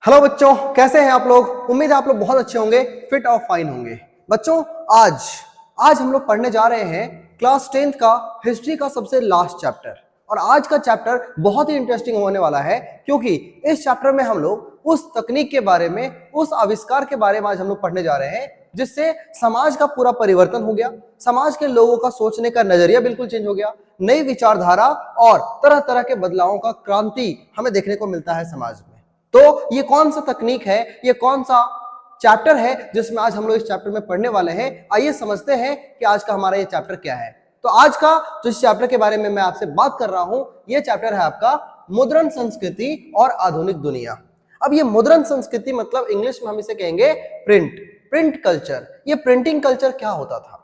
Hello बच्चों, कैसे हैं आप लोग। उम्मीद है आप लोग बहुत अच्छे होंगे, फिट और फाइन होंगे। बच्चों, आज आज हम लोग पढ़ने जा रहे हैं क्लास 10th का हिस्ट्री का सबसे लास्ट चैप्टर। और आज का चैप्टर बहुत ही इंटरेस्टिंग होने वाला है, क्योंकि इस चैप्टर में हम लोग उस तकनीक के बारे में, उस आविष्कार के बारे में आज हम लोग पढ़ने जा रहे हैं जिससे समाज का पूरा परिवर्तन हो गया। समाज के लोगों का सोचने का नजरिया बिल्कुल चेंज हो गया। नई विचारधारा और तरह तरह के बदलावों का क्रांति हमें देखने को मिलता है समाज में। तो ये कौन सा तकनीक है, ये कौन सा चैप्टर है जिसमें आज हम लोग इस चैप्टर में पढ़ने वाले हैं। आइए समझते हैं कि आज का हमारा ये चैप्टर क्या है। तो आज का जो इस चैप्टर के बारे में मैं आपसे बात कर रहा हूं, ये चैप्टर है आपका मुद्रण संस्कृति और आधुनिक दुनिया। अब ये मुद्रण संस्कृति मतलब इंग्लिश में हम इसे कहेंगे प्रिंट कल्चर। ये प्रिंटिंग कल्चर क्या होता था,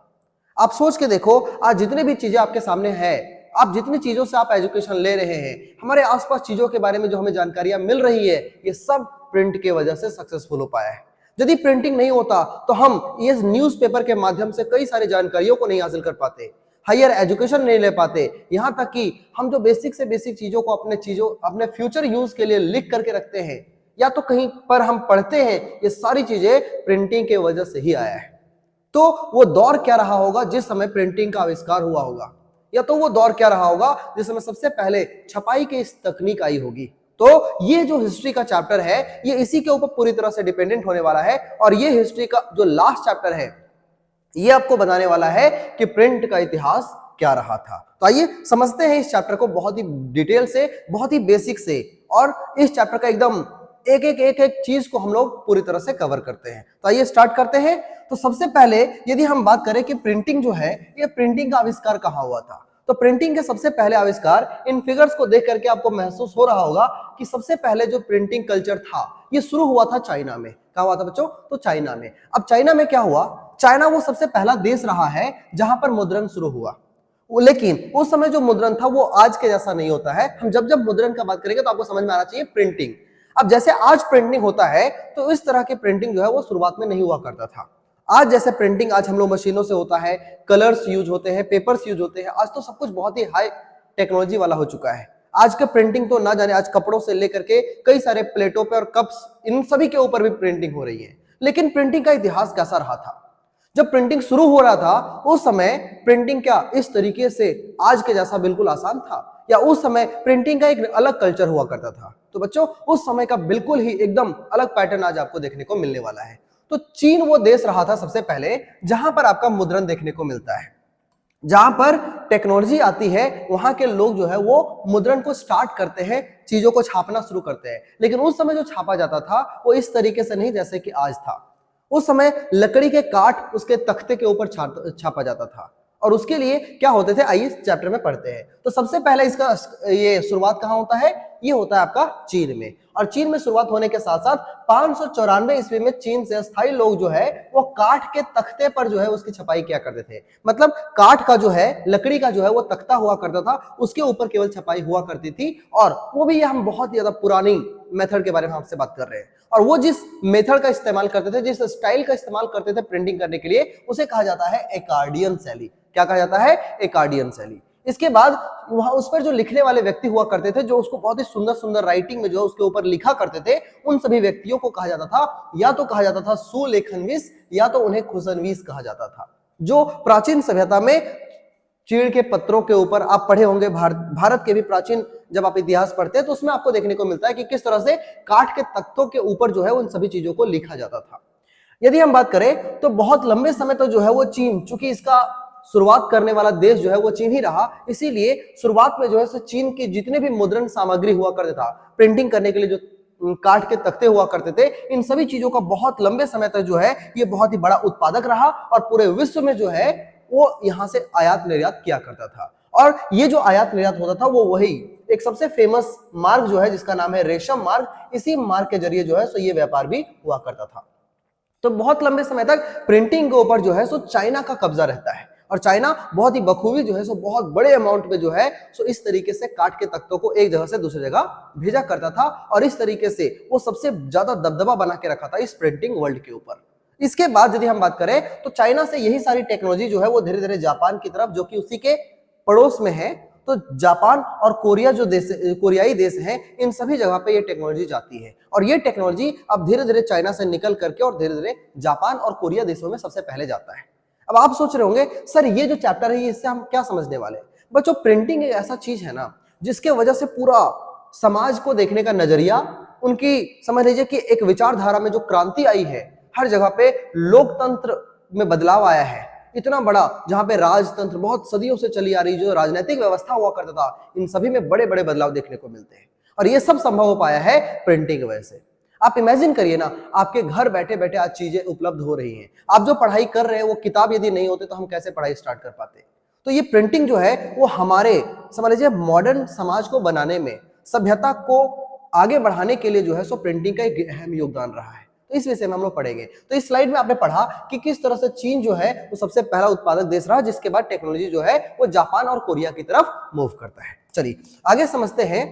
आप सोच के देखो। आज जितनी भी चीजें आपके सामने है, आप जितनी चीजों से आप एजुकेशन ले रहे हैं, हमारे आसपास चीजों के बारे में जो हमें जानकारियां मिल रही है, ये सब प्रिंट के वजह से सक्सेसफुल हो पाया है। यदि प्रिंटिंग नहीं होता तो हम ये न्यूज़पेपर के माध्यम से कई सारी जानकारियों को नहीं हासिल कर पाते, हायर एजुकेशन नहीं ले पाते। यहां तक कि हम जो बेसिक से बेसिक चीजों को अपने फ्यूचर यूज के लिए लिख करके रखते हैं या तो कहीं पर हम पढ़ते हैं, ये सारी चीजें प्रिंटिंग के वजह से ही आया है। तो वो दौर क्या रहा होगा जिस समय प्रिंटिंग का आविष्कार हुआ होगा, या तो वो दौर क्या रहा होगा जिस समय सबसे पहले छपाई की इस तकनीक आई होगी। तो ये जो हिस्ट्री का चैप्टर है, ये इसी के ऊपर पूरी तरह से डिपेंडेंट होने वाला है। और ये हिस्ट्री का जो लास्ट चैप्टर है, ये आपको बताने वाला है कि प्रिंट का इतिहास क्या रहा था। तो आइए समझते हैं इस चैप्टर को बहुत ही डिटेल से, बहुत ही बेसिक से। और इस चैप्टर का एकदम एक एक चीज को हम लोग पूरी तरह से कवर करते हैं। तो आइए स्टार्ट करते हैं। तो सबसे पहले यदि हम बात करें कि प्रिंटिंग जो है, ये प्रिंटिंग का आविष्कार कहाँ हुआ था, तो प्रिंटिंग के सबसे पहले आविष्कार, इन फिगर्स को देख करके आपको महसूस हो रहा होगा कि सबसे पहले जो प्रिंटिंग कल्चर था, ये शुरू हुआ था चाइना में। कहाँ हुआ था बच्चों? तो चाइना में। अब चाइना में क्या हुआ, चाइना वो सबसे पहला देश रहा है जहां पर मुद्रण शुरू हुआ। लेकिन उस समय जो मुद्रण था वो आज के जैसा नहीं होता है। हम जब मुद्रण का बात करेंगे तो आपको समझ में आना चाहिए प्रिंटिंग। अब जैसे आज प्रिंटिंग होता है, तो इस तरह के प्रिंटिंग जो है वो शुरुआत में नहीं हुआ करता था। आज जैसे प्रिंटिंग आज हम लोग मशीनों से होता है, कलर्स यूज होते हैं, पेपर्स यूज होते हैं। आज तो सब कुछ बहुत ही हाई टेक्नोलॉजी वाला हो चुका है। आज का प्रिंटिंग तो ना जाने, आज कपड़ों से लेकर के कई सारे प्लेटों पे और कप्स, इन सभी के ऊपर भी प्रिंटिंग हो रही है। लेकिन प्रिंटिंग का इतिहास कैसा रहा था? जब प्रिंटिंग शुरू हो रहा था उस समय प्रिंटिंग क्या इस तरीके से आज के जैसा बिल्कुल आसान था, या उस समय प्रिंटिंग का एक अलग कल्चर हुआ करता था? तो बच्चों, उस समय का बिल्कुल ही एकदम अलग पैटर्न आज आपको देखने को मिलने वाला है। तो चीन वो देश रहा था सबसे पहले जहां पर आपका मुद्रण देखने को मिलता है। जहां पर टेक्नोलॉजी आती है, वहां के लोग जो है वो मुद्रण को स्टार्ट करते हैं, चीजों को छापना शुरू करते हैं। लेकिन उस समय जो छापा जाता था वो इस तरीके से नहीं जैसे कि आज था। उस समय लकड़ी के काट उसके तख्ते के ऊपर छापा जाता था। और उसके लिए क्या होते थे, आइए इस चैप्टर में पढ़ते हैं। तो सबसे पहले इसका ये शुरुआत कहाँ होता है? ये होता है आपका चीन में। और चीन में शुरुआत होने के साथ साथ 594 ईस्वी में चीन से अस्थायी लोग जो है वो काठ के तख्ते पर जो है उसकी छपाई किया करते थे। मतलब काठ का जो है, लकड़ी का जो है वो तख्ता हुआ करता था, उसके ऊपर केवल छपाई हुआ करती थी। और वो भी हम बहुत ज्यादा पुरानी मेथड के बारे में आपसे बात कर रहे हैं। और वो जिस मेथड का इस्तेमाल करते थे, जिस स्टाइल का इस्तेमाल करते थे प्रिंटिंग करने के लिए, उसे कहा जाता है एकार्डियन शैली। क्या कहा जाता है? एकार्डियन शैली। इसके बाद वहां उस पर जो लिखने वाले व्यक्ति हुआ करते थे, जो उसको बहुत ही सुंदर सुंदर राइटिंग में जो उसके ऊपर लिखा करते थे, उन सभी व्यक्तियों को कहा जाता था, या तो कहा जाता था सुलेखनविश, या तो उन्हें खुशनवीस कहा जाता था। जो प्राचीन सभ्यता में चीड़ के पत्रों के ऊपर आप पढ़े होंगे, भारत के भी प्राचीन जब आप इतिहास पढ़ते हैं तो उसमें आपको देखने को मिलता है कि किस तरह से काठ के तख्तों के ऊपर जो है उन सभी चीजों को लिखा जाता था। यदि हम बात करें तो बहुत लंबे समय तो जो है वो चीन, चूंकि इसका शुरुआत करने वाला देश जो है वो चीन ही रहा, इसीलिए शुरुआत में जो है सो चीन की जितने भी मुद्रण सामग्री हुआ करता था, प्रिंटिंग करने के लिए जो काठ के तख्ते हुआ करते थे, इन सभी चीजों का बहुत लंबे समय तक जो है ये बहुत ही बड़ा उत्पादक रहा। और पूरे विश्व में जो है वो यहां से आयात निर्यात किया करता था। और ये जो आयात निर्यात होता था वो वही एक सबसे फेमस मार्ग जो है जिसका नाम है रेशम मार्ग, इसी मार्ग के जरिए जो है सो ये व्यापार भी हुआ करता था। तो बहुत लंबे समय तक प्रिंटिंग के ऊपर जो है सो चाइना का कब्जा रहता है। और चाइना बहुत ही बखूबी जो है सो बहुत बड़े अमाउंट में जो है सो इस तरीके से काट के तख्तों को एक जगह से दूसरी जगह भेजा करता था। और इस तरीके से वो सबसे ज्यादा दबदबा बना के रखा था इस प्रिंटिंग वर्ल्ड के ऊपर। इसके बाद यदि हम बात करें तो चाइना से यही सारी टेक्नोलॉजी जो है वो धीरे धीरे जापान की तरफ, जो कि उसी के पड़ोस में है, तो जापान और कोरिया जो देश, कोरियाई देश हैं, इन सभी जगह पे ये टेक्नोलॉजी जाती है और ये टेक्नोलॉजी अब धीरे धीरे चाइना से निकल करके और धीरे धीरे जापान और कोरिया देशों में सबसे पहले जाता है। अब आप सोच रहे होंगे सर ये जो चैप्टर है इससे हम क्या समझने वाले हैं? बच्चों, प्रिंटिंग एक ऐसा चीज है ना जिसके वजह से पूरा समाज को देखने का नजरिया, उनकी समझ लीजिए कि एक विचारधारा में जो क्रांति आई है, हर जगह पे लोकतंत्र में बदलाव आया है इतना बड़ा, जहां पे राजतंत्र बहुत सदियों से चली आ रही जो राजनीतिक व्यवस्था हुआ करता था, इन सभी में बड़े बड़े बदलाव देखने को मिलते हैं और ये सब संभव हो पाया है प्रिंटिंग की वजह से। आप इमेजिन करिए ना, आपके घर बैठे बैठे आज चीजें उपलब्ध हो रही हैं। आप जो पढ़ाई कर रहे हैं वो किताब यदि नहीं होते तो हम कैसे पढ़ाई स्टार्ट कर पाते? तो ये प्रिंटिंग जो है वो हमारे समझ लीजिए मॉडर्न समाज को बनाने में, सभ्यता को आगे बढ़ाने के लिए जो है सो प्रिंटिंग का एक अहम योगदान रहा है। तो इस विषय में हम लोग पढ़ेंगे। तो इस स्लाइड में आपने पढ़ा कि किस तरह से चीन जो है वो सबसे पहला उत्पादक देश रहा, जिसके बाद टेक्नोलॉजी जो है वो जापान और कोरिया की तरफ मूव करता है। चलिए आगे समझते हैं।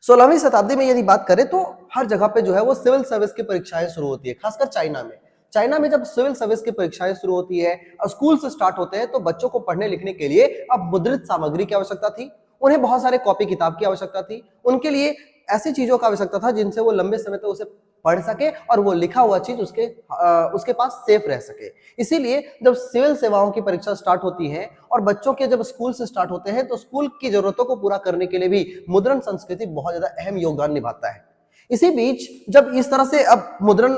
16वीं शताब्दी में यदि बात करें तो हर जगह पे जो है वो सिविल सर्विस की परीक्षाएं शुरू होती है, खासकर चाइना में। चाइना में जब सिविल सर्विस की परीक्षाएं शुरू होती है और स्कूल से स्टार्ट होते हैं, तो बच्चों को पढ़ने लिखने के लिए अब मुद्रित सामग्री की आवश्यकता थी, उन्हें बहुत सारे कॉपी किताब की आवश्यकता थी, उनके लिए ऐसी चीजों का आवश्यकता था जिनसे वो लंबे समय तक उसे पढ़ सके और वो लिखा हुआ चीज उसके पास सेफ रह सके। इसीलिए जब सिविल सेवाओं की परीक्षा स्टार्ट होती है और बच्चों के जब स्कूल से स्टार्ट होते हैं, तो स्कूल की जरूरतों को पूरा करने के लिए भी मुद्रण संस्कृति बहुत ज्यादा अहम योगदान निभाता है। इसी बीच जब इस तरह से अब मुद्रण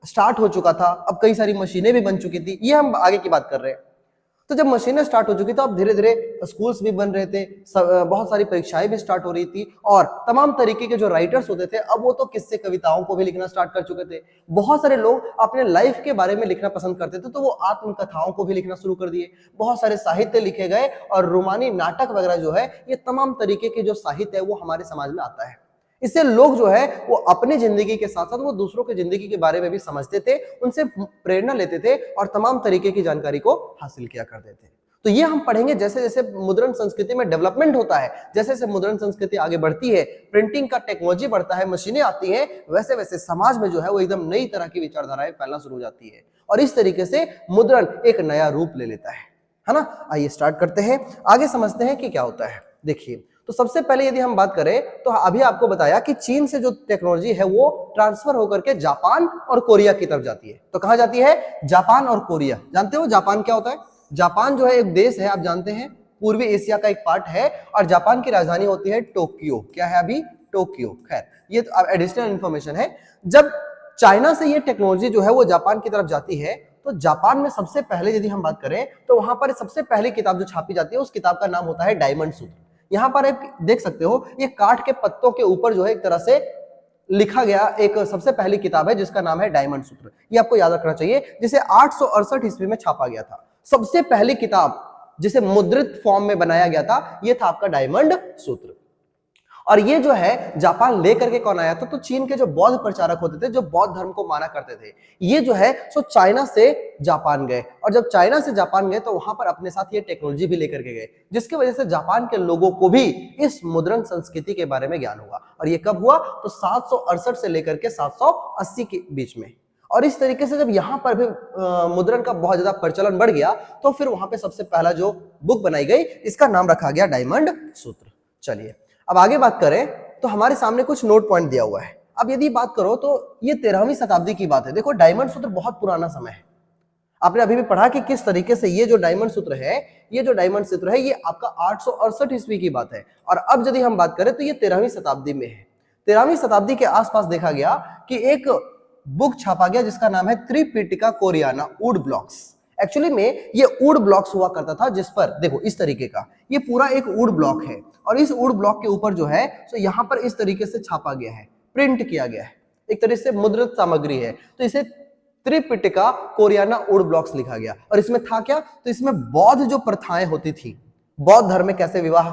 स्टार्ट हो चुका था, अब कई सारी मशीनें भी बन चुकी थी, ये हम आगे की बात कर रहे हैं। तो जब मशीनें स्टार्ट हो चुकी तो अब धीरे धीरे स्कूल्स भी बन रहे थे, बहुत सारी परीक्षाएं भी स्टार्ट हो रही थी और तमाम तरीके के जो राइटर्स होते थे, अब वो तो किस्से कविताओं को भी लिखना स्टार्ट कर चुके थे। बहुत सारे लोग अपने लाइफ के बारे में लिखना पसंद करते थे, तो वो आत्मकथाओं को भी लिखना शुरू कर दिए। बहुत सारे साहित्य लिखे गए और रोमानी नाटक वगैरह जो है, ये तमाम तरीके के जो साहित्य है वो हमारे समाज में आता है। इससे लोग जो है वो अपनी जिंदगी के साथ साथ वो दूसरों की जिंदगी के बारे में भी समझते थे, उनसे प्रेरणा लेते थे और तमाम तरीके की जानकारी को हासिल किया करते थे। तो ये हम पढ़ेंगे जैसे जैसे मुद्रण संस्कृति में डेवलपमेंट होता है, जैसे जैसे मुद्रण संस्कृति आगे बढ़ती है, प्रिंटिंग का टेक्नोलॉजी बढ़ता है, मशीनें आती हैं, वैसे वैसे समाज में जो है वो एकदम नई तरह की विचारधाराएं फैलना शुरू हो जाती है और इस तरीके से मुद्रण एक नया रूप ले लेता है ना। आइए स्टार्ट करते हैं, आगे समझते हैं कि क्या होता है। देखिए, तो सबसे पहले यदि हम बात करें तो अभी आपको बताया कि चीन से जो टेक्नोलॉजी है वो ट्रांसफर होकर के जापान और कोरिया की तरफ जाती है। तो कहां जाती है? जापान और कोरिया। जानते हो जापान क्या होता है? जापान जो है एक देश है, आप जानते हैं, पूर्वी एशिया का एक पार्ट है और जापान की राजधानी होती है टोक्यो। क्या है अभी? टोक्यो। खैर, ये तो एडिशनल इंफॉर्मेशन है। जब चाइना से ये टेक्नोलॉजी जो है वो जापान की तरफ जाती है, तो जापान में सबसे पहले यदि हम बात करें तो वहां पर सबसे पहली किताब जो छापी जाती है उस किताब का नाम होता है डायमंड सूत्र। यहां पर आप देख सकते हो, ये काठ के पत्तों के ऊपर जो है एक तरह से लिखा गया एक सबसे पहली किताब है जिसका नाम है डायमंड सूत्र। ये आपको याद रखना चाहिए, जिसे 868 ईस्वी में छापा गया था। सबसे पहली किताब जिसे मुद्रित फॉर्म में बनाया गया था, ये था आपका डायमंड सूत्र। और ये जो है जापान लेकर के कौन आया था? तो चीन के जो बौद्ध प्रचारक होते थे, जो बौद्ध धर्म को माना करते थे, ये जो है सो चाइना से जापान गए और जब चाइना से जापान गए तो वहां पर अपने साथ ये टेक्नोलॉजी भी लेकर के गए, जिसकी वजह से जापान के लोगों को भी इस मुद्रण संस्कृति के बारे में ज्ञान हुआ। और ये कब हुआ? तो 768 से लेकर के 780 के बीच में। और इस तरीके से जब यहाँ पर भी मुद्रण का बहुत ज्यादा प्रचलन बढ़ गया, तो फिर वहां पे सबसे पहला जो बुक बनाई गई, इसका नाम रखा गया डायमंड सूत्र। चलिए अब आगे बात करें तो हमारे सामने कुछ नोट पॉइंट दिया हुआ है। अब यदि बात करो तो ये 13वीं शताब्दी की बात है। देखो, डायमंड सूत्र बहुत पुराना समय है। आपने अभी भी पढ़ा कि किस तरीके से ये जो डायमंड सूत्र है, ये आपका 868 ईस्वी की बात है। और अब यदि हम बात करें तो ये 13वीं शताब्दी में है। 13वीं शताब्दी के आसपास देखा गया कि एक बुक छापा गया जिसका नाम है त्रिपिटिका कोरियाना वुड ब्लॉक्स। एक्चुअली में ये वुड ब्लॉक्स हुआ करता था, जिस पर देखो इस तरीके का ये पूरा एक वुड ब्लॉक है और इस वुड ब्लॉक के ऊपर जो है तो यहाँ पर इस तरीके से छापा गया है, प्रिंट किया गया है, एक तरीके से मुद्रित सामग्री है। तो इसे त्रिपिटिका कोरियाना वुड ब्लॉक्स लिखा गया। और इसमें था क्या? तो इसमें बौद्ध जो प्रथाएं होती थी, बौद्ध धर्म में कैसे विवाह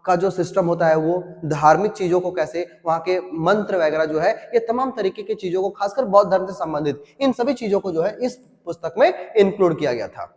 का जो सिस्टम होता है, वो धार्मिक चीजों को कैसे, वहां के मंत्र वगैरह जो है, ये तमाम तरीके की चीजों को, खासकर बौद्ध धर्म से संबंधित इन सभी चीजों को जो है इस पुस्तक में इंक्लूड किया गया था।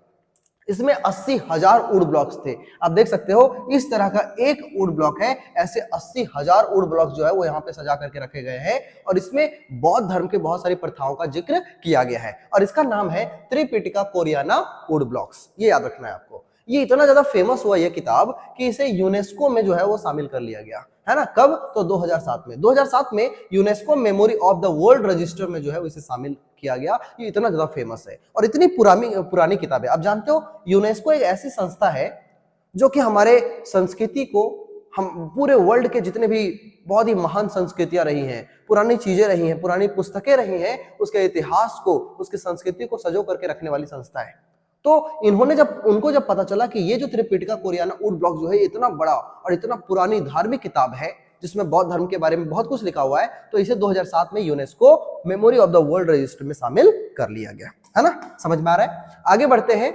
इसमें 80,000 वुड ब्लॉक्स थे। आप देख सकते हो इस तरह का एक वुड ब्लॉक है, ऐसे 80,000 वुड ब्लॉक जो है वो यहाँ पे सजा करके रखे गए हैं और इसमें बौद्ध धर्म के बहुत सारी प्रथाओं का जिक्र किया गया है और इसका नाम है त्रिपिटिका कोरियाना वुड ब्लॉक्स। ये याद रखना है आपको। ये इतना ज्यादा फेमस हुआ ये किताब कि इसे यूनेस्को में जो है वो शामिल कर लिया गया है ना। कब? तो 2007 में। 2007 में UNESCO memory of the world register में जो है इसे शामिल किया गया। ये इतना ज्यादा फेमस है और इतनी पुरानी किताब है। आप जानते हो यूनेस्को एक ऐसी संस्था है जो कि हमारे संस्कृति को, हम पूरे वर्ल्ड के जितने भी बहुत ही महान संस्कृतियां रही हैं, पुरानी चीजें रही हैं, पुरानी पुस्तकें रही हैं, उसके इतिहास को, उसकी संस्कृति को सजो करके रखने वाली संस्था है। तो इन्होंने उनको जब पता चला कि ये जो त्रिपिटका कोरियाना वुड ब्लॉक जो है इतना बड़ा और इतना पुरानी धार्मिक किताब है जिसमें बौद्ध धर्म के बारे में बहुत कुछ लिखा हुआ है, तो इसे 2007 में UNESCO memory of the world register में शामिल कर लिया गया, है ना। समझ में आ रहा है? आगे बढ़ते हैं।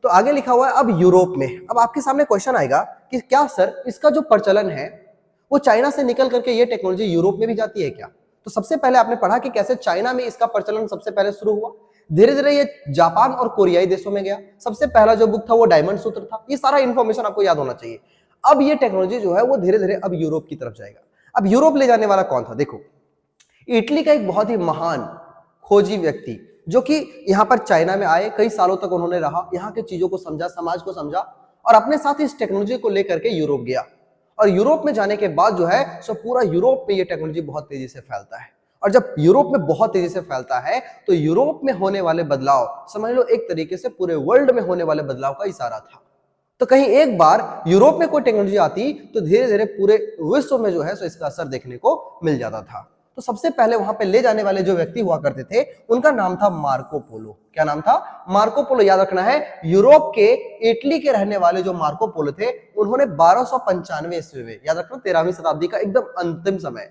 तो आगे लिखा हुआ है अब यूरोप में। अब आपके सामने क्वेश्चन आएगा कि क्या सर इसका जो प्रचलन है वो चाइना से निकल करके ये टेक्नोलॉजी यूरोप में भी जाती है क्या? तो सबसे पहले आपने पढ़ा कि कैसे चाइना में इसका प्रचलन सबसे पहले शुरू हुआ, धीरे धीरे ये जापान और कोरियाई देशों में गया। सबसे पहला जो बुक था वो डायमंड सूत्र था। ये सारा इंफॉर्मेशन आपको याद होना चाहिए। अब ये टेक्नोलॉजी जो है वो धीरे धीरे अब यूरोप की तरफ जाएगा। अब यूरोप ले जाने वाला कौन था? देखो, इटली का एक बहुत ही महान खोजी व्यक्ति जो कि यहाँ पर चाइना में आए, कई सालों तक उन्होंने रहा, यहाँ की चीजों को समझा, समाज को समझा और अपने साथ इस टेक्नोलॉजी को लेकर के यूरोप गया। और यूरोप में जाने के बाद जो है सो पूरा यूरोप में ये टेक्नोलॉजी बहुत तेजी से फैलता है। और जब यूरोप में बहुत तेजी से फैलता है तो यूरोप में होने वाले बदलाव समझ लो एक तरीके से पूरे वर्ल्ड में होने वाले बदलाव का इशारा था। तो कहीं एक बार यूरोप में कोई टेक्नोलॉजी आती तो धीरे धीरे पूरे विश्व में जो है सो इसका असर देखने को मिल जाता था। तो सबसे पहले वहां पे ले जाने वाले जो व्यक्ति हुआ करते थे उनका नाम था मार्को पोलो। क्या नाम था? Marco Polo. याद रखना है, यूरोप के इटली के रहने वाले जो मार्को पोलो थे उन्होंने 1295 ईस्वी में, याद रखना 13वीं शताब्दी का एकदम अंतिम समय,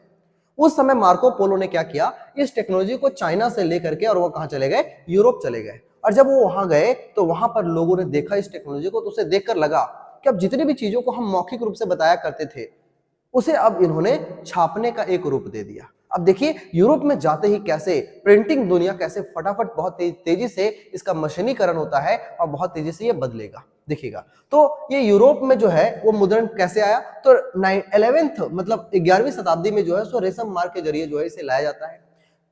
उस समय मार्को पोलो ने क्या किया, इस टेक्नोलॉजी को चाइना से लेकर के और वो कहां चले गए? यूरोप चले गए। और जब वो वहां गए तो वहां पर लोगों ने देखा इस टेक्नोलॉजी को, तो उसे देखकर लगा कि अब जितनी भी चीजों को हम मौखिक रूप से बताया करते थे उसे अब इन्होंने छापने का एक रूप दे दिया। अब देखिए यूरोप में जाते ही कैसे प्रिंटिंग दुनिया कैसे फटाफट बहुत तेजी से इसका मशीनीकरण होता है और बहुत तेजी से ये बदलेगा, देखिएगा। तो ये यूरोप में जो है वो मुद्रण कैसे आया? तो 11th मतलब 11वीं शताब्दी में जो है सो रेशम मार्ग के जरिए जो है इसे लाया जाता है।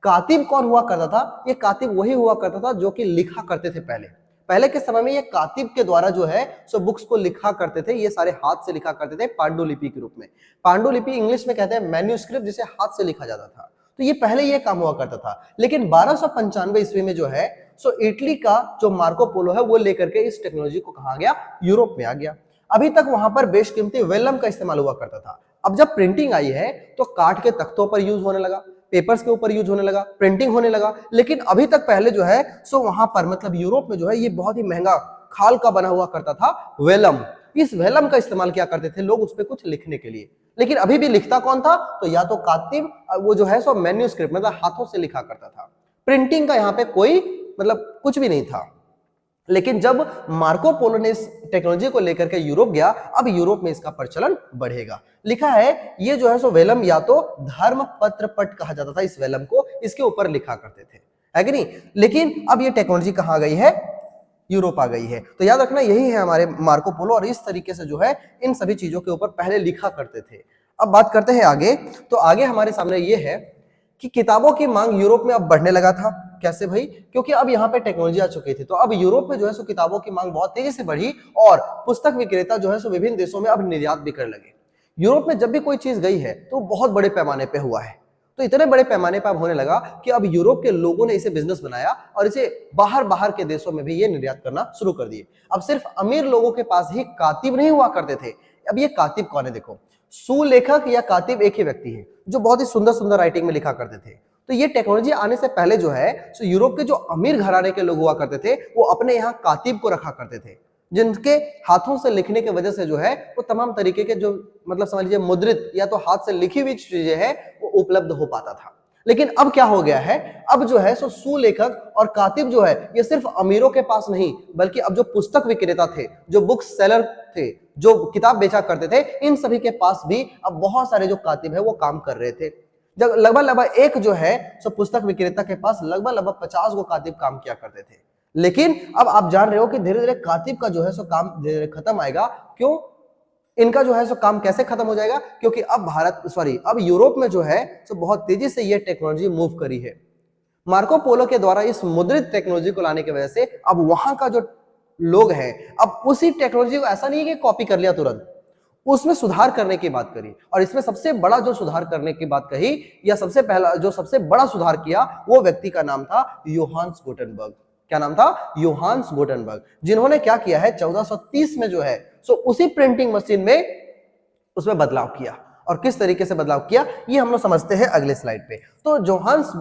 कातिब कौन हुआ करता था? ये कातिब वही हुआ करता था जो कि लिखा करते थे। पहले के समय में ये कातिब के द्वारा जो है सो बुक्स को लिखा करते थे। ये सारे हाथ से लिखा करते थे पांडुलिपि के रूप में। पांडुलिपि इंग्लिश में कहते हैं मैन्यूस्क्रिप्ट, जिसे हाथ से लिखा जाता था। तो ये पहले ये काम हुआ करता था। लेकिन 1295 ईस्वी में जो है सो इटली का जो मार्को पोलो है वो लेकर के इस टेक्नोलॉजी को कहा गया, यूरोप में आ गया। अभी तक वहां पर बेशकीमती वेलम का इस्तेमाल हुआ करता था। अब जब प्रिंटिंग आई है तो काठ के तख्तों पर यूज होने लगा, पेपर्स के ऊपर यूज होने लगा, प्रिंटिंग होने लगा। लेकिन अभी तक पहले जो है सो वहां पर मतलब यूरोप में जो है ये बहुत ही महंगा खाल का बना हुआ करता था वेलम। इस वेलम का इस्तेमाल क्या करते थे लोग उस पर कुछ लिखने के लिए। लेकिन अभी भी लिखता कौन था? तो या तो कातिब, वो जो है सो मैन्यूस्क्रिप्ट मतलब हाथों से लिखा करता था। प्रिंटिंग का यहाँ पे कोई मतलब कुछ भी नहीं था। लेकिन जब मार्को पोलो ने इस टेक्नोलॉजी को लेकर के यूरोप गया, अब यूरोप में इसका प्रचलन बढ़ेगा। लिखा है ये जो है सो वेलम या तो धर्म पत्र पट कहा जाता था, इस वेलम को इसके ऊपर लिखा करते थे, है कि नहीं। लेकिन अब ये टेक्नोलॉजी कहाँ आ गई है? यूरोप आ गई है। तो याद रखना यही है हमारे मार्को पोलो, और इस तरीके से जो है इन सभी चीजों के ऊपर पहले लिखा करते थे। अब बात करते हैं आगे। तो आगे हमारे सामने ये है कि किताबों की मांग यूरोप में अब बढ़ने लगा था। कैसे भाई? क्योंकि अब यहाँ पे टेक्नोलॉजी आ चुकी थी। तो अब यूरोप में जो है सो किताबों की मांग बहुत तेजी से बढ़ी और पुस्तक विक्रेता जो है सो विभिन्न देशों में अब निर्यात भी करने लगे। यूरोप में जब भी कोई चीज गई है तो बहुत बड़े पैमाने पे हुआ है। तो इतने बड़े पैमाने पर अब होने लगा कि अब यूरोप के लोगों ने इसे बिजनेस बनाया और इसे बाहर के देशों में भी ये निर्यात करना शुरू कर दिए। अब सिर्फ अमीर लोगों के पास ही कातिब नहीं हुआ करते थे। अब ये कातिब कौन है? देखो, सुलेखक या कातिब एक ही व्यक्ति है जो बहुत ही सुंदर सुंदर राइटिंग में लिखा करते थे। तो ये टेक्नोलॉजी आने से पहले जो है सो यूरोप के जो अमीर घराने के लोग हुआ करते थे वो अपने यहाँ कातिब को रखा करते थे, जिनके हाथों से लिखने की वजह से जो है वो तमाम तरीके के जो मतलब समझ लीजिए मुद्रित या तो हाथ से लिखी हुई चीजें हैं वो उपलब्ध हो पाता था। लेकिन अब क्या हो गया है? अब जो है सो सुलेखक और कातिब जो है ये सिर्फ अमीरों के पास नहीं, बल्कि अब जो पुस्तक विक्रेता थे, जो बुक सेलर थे, जो किताब बेचा करते थे, इन सभी के पास भी अब बहुत सारे जो कातिब है वो काम कर रहे थे। जब लगभग एक जो है सो पुस्तक विक्रेता के पास लगभग 50 गो कातिब काम किया करते थे। लेकिन अब आप जान रहे हो कि धीरे धीरे कातिब का जो है सो काम धीरे धीरे खत्म आएगा। क्यों? इनका जो है सो काम कैसे खत्म हो जाएगा? क्योंकि अब यूरोप में जो है सो बहुत तेजी से ये टेक्नोलॉजी मूव करी है। मार्को पोलो के द्वारा इस मुद्रित टेक्नोलॉजी को लाने की वजह से अब वहां का जो लोग हैं, अब उसी टेक्नोलॉजी को ऐसा नहीं है कि कॉपी कर लिया तुरंत, उसमें सुधार करने की बात करी। और इसमें सबसे बड़ा जो सुधार करने की बात कही या सबसे पहला जो सबसे बड़ा सुधार किया वो व्यक्ति का नाम था योहान्स गुटेनबर्ग। क्या नाम था? योहान्स गुटेनबर्ग, जिन्होंने क्या किया है 1430 में जो है सो उसी प्रिंटिंग मशीन में उसमें बदलाव किया। और किस तरीके से बदलाव किया ये हम लोग समझते हैं अगले स्लाइड पे। तो जोहान्स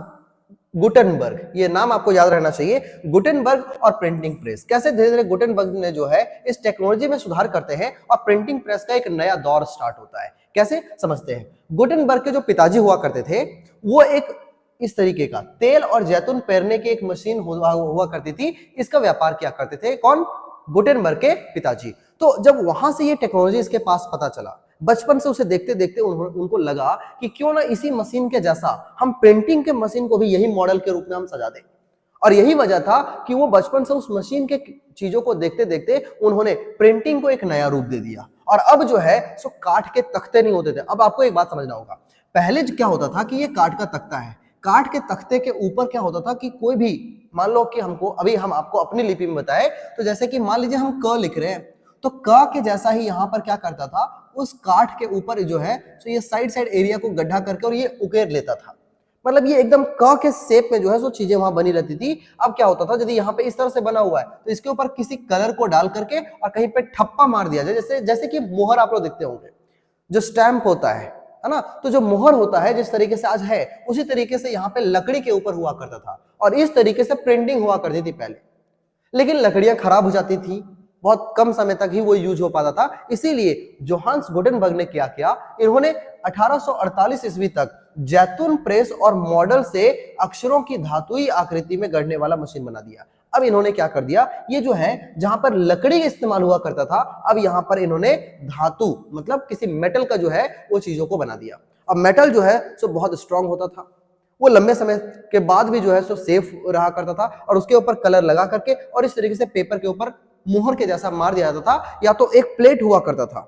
गुटेनबर्ग, ये नाम आपको याद रहना चाहिए, गुटेनबर्ग और प्रिंटिंग प्रेस। कैसे धीरे धीरे गुटेनबर्ग ने जो है इस टेक्नोलॉजी में सुधार करते हैं और प्रिंटिंग प्रेस का एक नया दौर स्टार्ट होता है। कैसे समझते हैं? गुटेनबर्ग के जो पिताजी हुआ करते थे वो एक इस तरीके का तेल और जैतून पेरने की एक मशीन हुआ करती थी, इसका व्यापार किया करते थे। कौन? गुटेनबर्ग के पिताजी। तो जब वहां से ये टेक्नोलॉजी इसके पास पता चला, बचपन से उसे देखते देखते उनको लगा कि क्यों ना इसी मशीन के जैसा हम प्रिंटिंग के मशीन को भी यही मॉडल के रूप में हम सजा दें। और यही वजह था कि वो बचपन से उस मशीन के चीजों को देखते देखते उन्होंने प्रिंटिंग को एक नया रूप दे दिया। और अब जो है सो काठ के तख्ते नहीं होते थे। अब आपको एक बात समझना होगा, पहले क्या होता था कि ये काठ का तख्ता है, काठ के तख्ते के ऊपर क्या होता था कि कोई भी मान लो कि हमको अभी हम आपको अपनी लिपि में बताए तो जैसे कि मान लीजिए हम क लिख रहे हैं तो क के जैसा ही यहाँ पर क्या करता था, उस काठ के ऊपर जो है तो ये साइड साइड एरिया को गड्ढा करके और ये उकेर लेता था। मतलब ये एकदम क के शेप में जो है सो चीजें वहां बनी रहती थी। अब क्या होता था, यदि यहाँ पे इस तरह से बना हुआ है तो इसके ऊपर किसी कलर को डाल करके और कहीं पे ठप्पा मार दिया जाए, जैसे जैसे कि मोहर आप लोग देखते होंगे जो स्टैंप होता है ना, तो जो मोहर होता है जिस तरीके से आज है उसी तरीके से यहाँ पे लकड़ी के ऊपर हुआ करता था और इस तरीके से प्रिंटिंग हुआ करती थी पहले। लेकिन लकड़ियां खराब हो जाती थी, बहुत कम समय तक ही वो यूज हो पाता था। इसीलिए जोहान्स गुटेनबर्ग ने क्या किया, इन्होंने 1848 ईस्वी तक जैतून प्रेस और मॉडल से अक्षरों की धातुई आकृति में गढ़ने वाला मशीन बना दिया। अब इन्होंने क्या कर दिया, ये जो है जहां पर लकड़ी इस्तेमाल हुआ करता था अब यहां पर इन्होंने धातु मतलब किसी मेटल का जो है वो चीजों को बना दिया। अब मेटल जो है सो बहुत स्ट्रांग होता था, वो लंबे समय के बाद भी जो है सो सेफ रहा करता था और उसके ऊपर कलर लगा करके और इस तरीके से पेपर के ऊपर मुहर के जैसा मार दिया जाता था। या तो एक प्लेट हुआ करता था,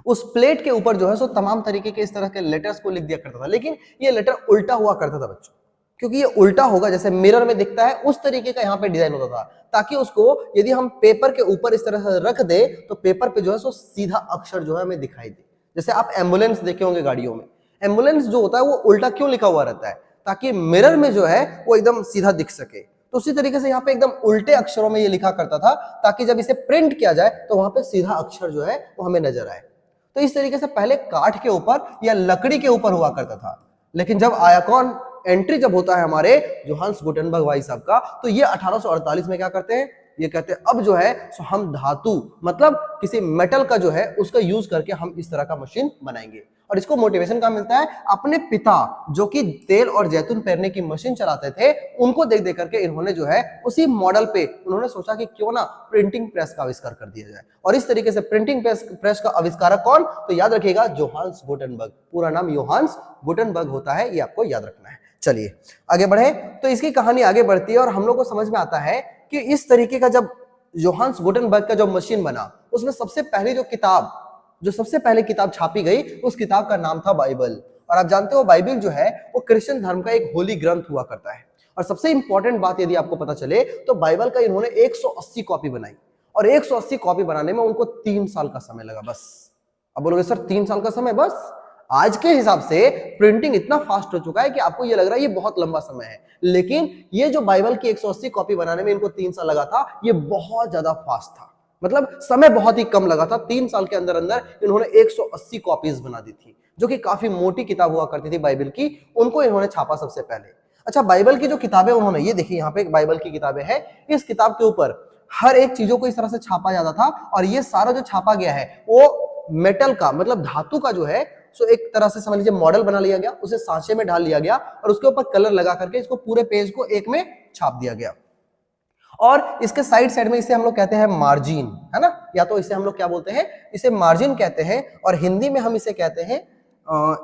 उस प्लेट के ऊपर जो है सो तमाम तरीके के इस तरह के लेटर्स को लिख दिया करता था। लेकिन ये लेटर उल्टा हुआ करता था बच्चों, क्योंकि ये उल्टा होगा जैसे मिरर में दिखता है उस तरीके का यहाँ पे डिजाइन होता था, ताकि उसको यदि हम पेपर के ऊपर इस तरह से रख दे तो पेपर पे जो है सो सीधा अक्षर जो है हमें दिखाई दे। जैसे आप एम्बुलेंस देखे होंगे गाड़ियों में, एम्बुलेंस जो होता है वो उल्टा क्यों लिखा हुआ रहता है, ताकि मिरर में जो है वो एकदम सीधा दिख सके। तो उसी तरीके से यहाँ पे एकदम उल्टे अक्षरों में ये लिखा करता था ताकि जब इसे प्रिंट किया जाए तो वहां पे सीधा अक्षर जो है वो हमें नजर आए। तो इस तरीके से पहले काठ के ऊपर या लकड़ी के ऊपर हुआ करता था। लेकिन जब आया कौन, एंट्री जब होता है हमारे जोहान्स गुटेनबर्ग भाई साहब का, तो ये 1848 में क्या करते हैं, ये कहते हैं अब जो है सो हम धातु मतलब किसी मेटल का जो है उसका यूज करके हम इस तरह का मशीन बनाएंगे। और इसको मोटिवेशन कहाँ मिलता है, अपने पिता जो कि तेल और जैतून पेरने की मशीन चलाते थे उनको देख देख करके इन्होंने जो है उसी मॉडल पे उन्होंने सोचा कि क्यों ना प्रिंटिंग प्रेस का आविष्कार कर दिया जाए। और इस तरीके से प्रिंटिंग प्रेस का आविष्कारक कौन, तो याद रखिएगा जोहान्स गुटेनबर्ग। पूरा नाम योहान्स गुटेनबर्ग होता है, ये आपको याद रखना है। चलिए आगे बढ़े, तो इसकी कहानी आगे बढ़ती है और हम लोग को समझ में आता है कि इस तरीके का जब जोहान्स गुटेनबर्ग का जो मशीन बना उसमें सबसे पहली जो सबसे पहले किताब छापी गई उस किताब का नाम था बाइबल। और आप जानते हो बाइबल जो है वो क्रिश्चियन धर्म का एक होली ग्रंथ हुआ करता है। और सबसे इंपॉर्टेंट बात यदि आपको पता चले तो बाइबल का इन्होंने 180 कॉपी बनाई और 180 कॉपी बनाने में उनको 3 साल का समय लगा बस। अब बोलोगे सर 3 साल का समय बस? आज के हिसाब से प्रिंटिंग इतना फास्ट हो चुका है कि आपको ये लग रहा है ये बहुत लंबा समय है, लेकिन ये जो बाइबल की 180 कॉपी बनाने में इनको 3 साल लगा था ये बहुत ज्यादा फास्ट था। मतलब समय बहुत ही कम लगा था, 3 साल के अंदर अंदर इन्होंने 180 कॉपीज बना दी थी, जो कि काफी मोटी किताब हुआ करती थी बाइबल की, उनको इन्होंने छापा सबसे पहले। अच्छा, बाइबल की जो किताबें उन्होंने, ये देखिए यहाँ पे एक बाइबल की किताबें हैं, इस किताब के ऊपर हर एक चीजों को इस तरह से छापा जाता था और ये सारा जो छापा गया है वो मेटल का मतलब धातु का जो है सो एक तरह से समझ लीजिए मॉडल बना लिया गया, उसे सांचे में डाल लिया गया और उसके ऊपर कलर लगा करके इसको पूरे पेज को एक में छाप दिया गया। और इसके साइड साइड में इसे हम लोग कहते हैं मार्जिन, है ना, या तो इसे हम लोग क्या बोलते हैं, इसे मार्जिन कहते हैं और हिंदी में हम इसे कहते हैं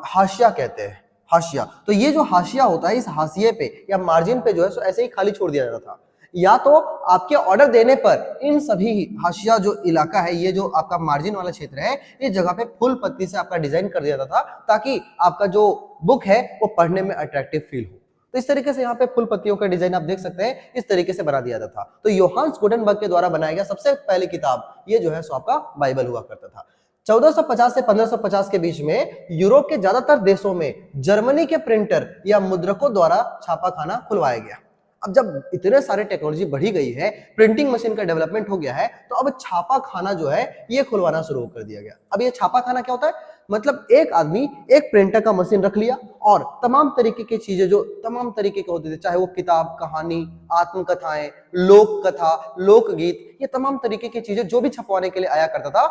हाशिया कहते हैं, हाशिया। तो ये जो हाशिया होता है इस हाशिए पे या मार्जिन पे जो है सो ऐसे ही खाली छोड़ दिया जाता था, या तो आपके ऑर्डर देने पर इन सभी हाशिया जो इलाका है, ये जो आपका मार्जिन वाला क्षेत्र है, इस जगह पे फुल पत्ती से आपका डिजाइन कर दिया जाता था ताकि आपका जो बुक है वो पढ़ने में अट्रैक्टिव फील हो। तो इस तरीके से यहाँ पे फूल पत्तियों का डिजाइन आप देख सकते हैं, इस तरीके से बना दिया जाता था। तो योहान्स गुटेनबर्ग के द्वारा बनाया गया सबसे पहली किताब ये जो है सो आपका बाइबल हुआ करता था। 1450 से 1550 के बीच में यूरोप के ज्यादातर देशों में जर्मनी के प्रिंटर या मुद्रकों द्वारा छापाखाना खुलवाया गया। अब जब इतने सारे टेक्नोलॉजी बढ़ी गई है, प्रिंटिंग मशीन का डेवलपमेंट हो गया है, तो अब छापाखाना जो है ये खुलवाना शुरू कर दिया गया। अब ये छापाखाना क्या होता है, मतलब एक आदमी एक प्रिंटर का मशीन रख लिया और तमाम तरीके की चीजें जो तमाम तरीके के होते थे, चाहे वो किताब, कहानी, आत्मकथाएं, लोक कथा, लोकगीत, ये तमाम तरीके की चीजें जो भी छपवाने के लिए आया करता था,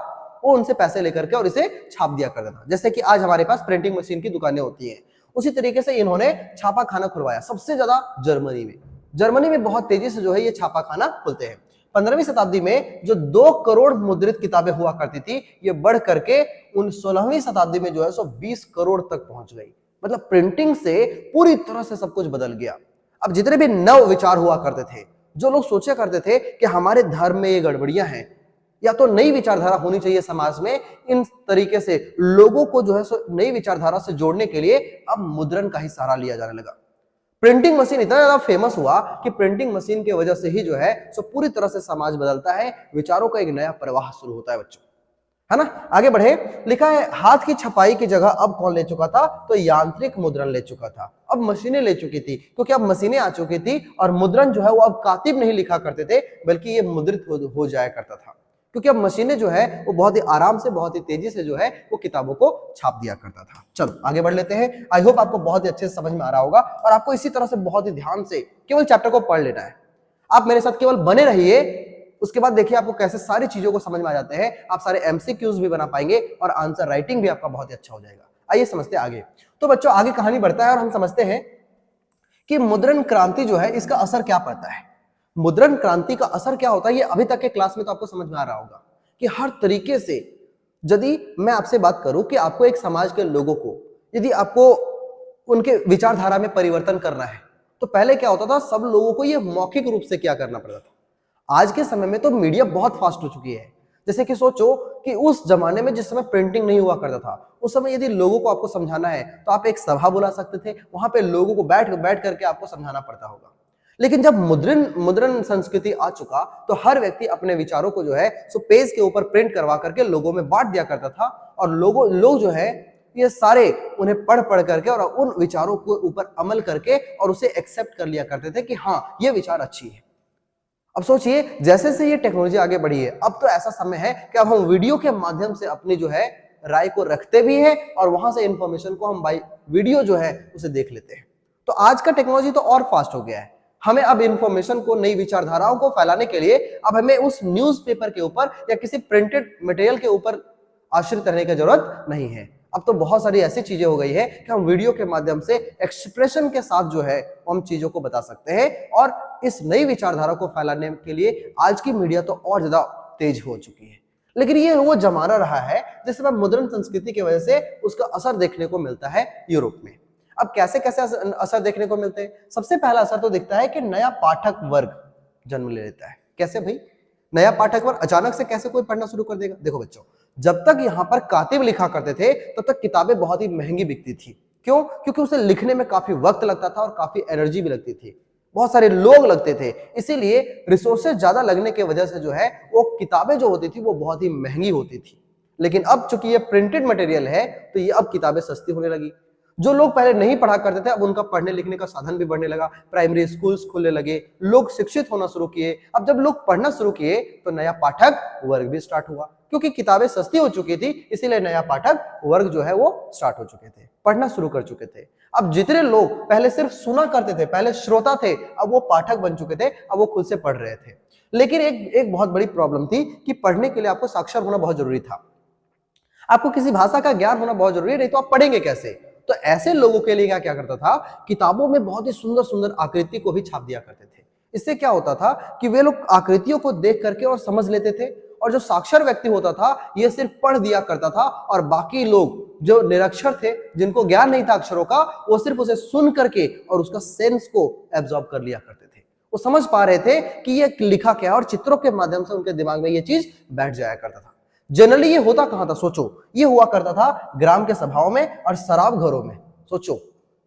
वो उनसे पैसे लेकर के और इसे छाप दिया करता था। जैसे कि आज हमारे पास प्रिंटिंग मशीन की दुकानें होती हैं, उसी तरीके से इन्होंने छापाखाना खुलवाया, सबसे ज्यादा जर्मनी में। जर्मनी में बहुत तेजी से जो है ये छापाखाना खुलते हैं। 15वीं शताब्दी में जो 2 करोड़ मुद्रित किताबें हुआ करती थी, ये बढ़ करके 16वीं शताब्दी में जो है सो 20 करोड़ तक पहुंच गई। मतलब प्रिंटिंग से पूरी तरह से सब कुछ बदल गया। अब जितने भी नव विचार हुआ करते थे, जो लोग सोचा करते थे कि हमारे धर्म में ये गड़बड़ियां हैं या तो नई विचारधारा होनी चाहिए समाज में, इन तरीके से लोगों को जो है सो नई विचारधारा से जोड़ने के लिए अब मुद्रण का ही सहारा लिया जाने लगा। प्रिंटिंग मशीन इतना ज्यादा फेमस हुआ कि प्रिंटिंग मशीन की वजह से ही जो है सो पूरी तरह से समाज बदलता है, विचारों का एक नया प्रवाह शुरू होता है बच्चों, है ना। आगे बढ़े, लिखा है हाथ की छपाई की जगह अब कौन ले चुका था, तो यांत्रिक मुद्रण ले चुका था। अब मशीनें ले चुकी थी, क्योंकि अब मशीनें आ चुकी थी और मुद्रण जो है वो अब कातिब नहीं लिखा करते थे, बल्कि ये मुद्रित हो जाया करता था, क्योंकि अब मशीनें जो है वो बहुत ही आराम से, बहुत ही तेजी से जो है वो किताबों को छाप दिया करता था। चलो आगे बढ़ लेते हैं। आई होप आपको बहुत ही अच्छे से समझ में आ रहा होगा और आपको इसी तरह से बहुत ही ध्यान से केवल चैप्टर को पढ़ लेना है। आप मेरे साथ केवल बने रहिए, उसके बाद देखिए आपको कैसे सारी चीजों को समझ में आ जाते हैं। आप सारे एमसीक्यूज भी बना पाएंगे और आंसर राइटिंग भी आपका बहुत ही अच्छा हो जाएगा। आइए समझते हैं आगे। तो बच्चों आगे कहानी बढ़ता है और हम समझते हैं कि मुद्रण क्रांति जो है इसका असर क्या पड़ता है। मुद्रण क्रांति का असर क्या होता है, ये अभी तक के क्लास में तो आपको समझ में आ रहा होगा कि हर तरीके से, यदि मैं आपसे बात करूं कि आपको एक समाज के लोगों को, यदि आपको उनके विचारधारा में परिवर्तन करना है, तो पहले क्या होता था, सब लोगों को ये मौखिक रूप से क्या करना पड़ता था। आज के समय में तो मीडिया बहुत फास्ट हो चुकी है। जैसे कि सोचो कि उस जमाने में जिस समय प्रिंटिंग नहीं हुआ करता था, उस समय यदि लोगों को आपको समझाना है तो आप एक सभा बुला सकते थे, वहां पे लोगों को बैठ करके आपको समझाना पड़ता होगा। लेकिन जब मुद्रण संस्कृति आ चुका तो हर व्यक्ति अपने विचारों को जो है सो पेज के ऊपर प्रिंट करवा करके लोगों में बांट दिया करता था और लोग जो है ये सारे उन्हें पढ़ करके और उन विचारों के ऊपर अमल करके और उसे एक्सेप्ट कर लिया करते थे कि हाँ ये विचार अच्छी है। अब सोचिए जैसे से ये टेक्नोलॉजी आगे बढ़ी है, अब तो ऐसा समय है कि अब हम वीडियो के माध्यम से अपनी जो है राय को रखते भी हैं और वहां से इंफॉर्मेशन को हम बाई वीडियो जो है उसे देख लेते हैं। तो आज का टेक्नोलॉजी तो और फास्ट हो गया है। हमें अब इंफॉर्मेशन को, नई विचारधाराओं को फैलाने के लिए अब हमें उस न्यूज़पेपर के ऊपर या किसी प्रिंटेड मटेरियल के ऊपर आश्रित रहने की जरूरत नहीं है। अब तो बहुत सारी ऐसी चीजें हो गई है कि हम वीडियो के माध्यम से एक्सप्रेशन के साथ जो है हम चीजों को बता सकते हैं और इस नई विचारधारा को फैलाने के लिए आज की मीडिया तो और ज्यादा तेज हो चुकी है। लेकिन ये वो जमाना रहा है जिसमें मुद्रण संस्कृति की वजह से उसका असर देखने को मिलता है यूरोप में। अब कैसे कैसे असर देखने को मिलते हैं? सबसे पहला असर तो दिखता है कि नया पाठक वर्ग जन्म ले लेता है। कैसे भाई? नया पाठक वर्ग अचानक से कैसे कोई पढ़ना शुरू कर देगा? देखो बच्चों, जब तक यहाँ पर कातिब लिखा करते थे तब तक किताबें बहुत ही महंगी बिकती थी। क्यों? क्योंकि उसे लिखने में काफी वक्त लगता था और काफी एनर्जी भी लगती थी, बहुत सारे लोग लगते थे, इसीलिए रिसोर्सेज ज्यादा लगने की वजह से जो है वो किताबें जो होती थी वो बहुत ही महंगी होती थी। लेकिन अब चूंकि ये प्रिंटेड मटेरियल है तो ये अब किताबें सस्ती होने लगी। जो लोग पहले नहीं पढ़ा करते थे अब उनका पढ़ने लिखने का साधन भी बढ़ने लगा, प्राइमरी स्कूल्स खुलने लगे, लोग शिक्षित होना शुरू किए। अब जब लोग पढ़ना शुरू किए तो नया पाठक वर्ग भी स्टार्ट हुआ, क्योंकि किताबें सस्ती हो चुकी थी इसीलिए नया पाठक वर्ग जो है वो स्टार्ट हो चुके थे, पढ़ना शुरू कर चुके थे। अब जितने लोग पहले सिर्फ सुना करते थे, पहले श्रोता थे, अब वो पाठक बन चुके थे, अब वो खुद से पढ़ रहे थे। लेकिन एक बहुत बड़ी प्रॉब्लम थी कि पढ़ने के लिए आपको साक्षर होना बहुत जरूरी था, आपको किसी भाषा का ज्ञान होना बहुत जरूरी है, नहीं तो आप पढ़ेंगे कैसे? तो ऐसे लोगों के लिए क्या करता था, किताबों में बहुत ही सुंदर सुंदर आकृति को भी छाप दिया करते थे। इससे क्या होता था कि वे लोग आकृतियों को देख करके और समझ लेते थे, और जो साक्षर व्यक्ति होता था ये सिर्फ पढ़ दिया करता था और बाकी लोग जो निरक्षर थे, जिनको ज्ञान नहीं था अक्षरों का, वो सिर्फ उसे सुन करके और उसका सेंस को एब्जॉर्ब कर लिया करते थे। वो समझ पा रहे थे कि ये लिखा क्या है और चित्रों के माध्यम से उनके दिमाग में ये चीज बैठ जाया करता था। जनरली ये होता कहां था? सोचो, ये हुआ करता था ग्राम के सभाओं में और शराब घरों में। सोचो,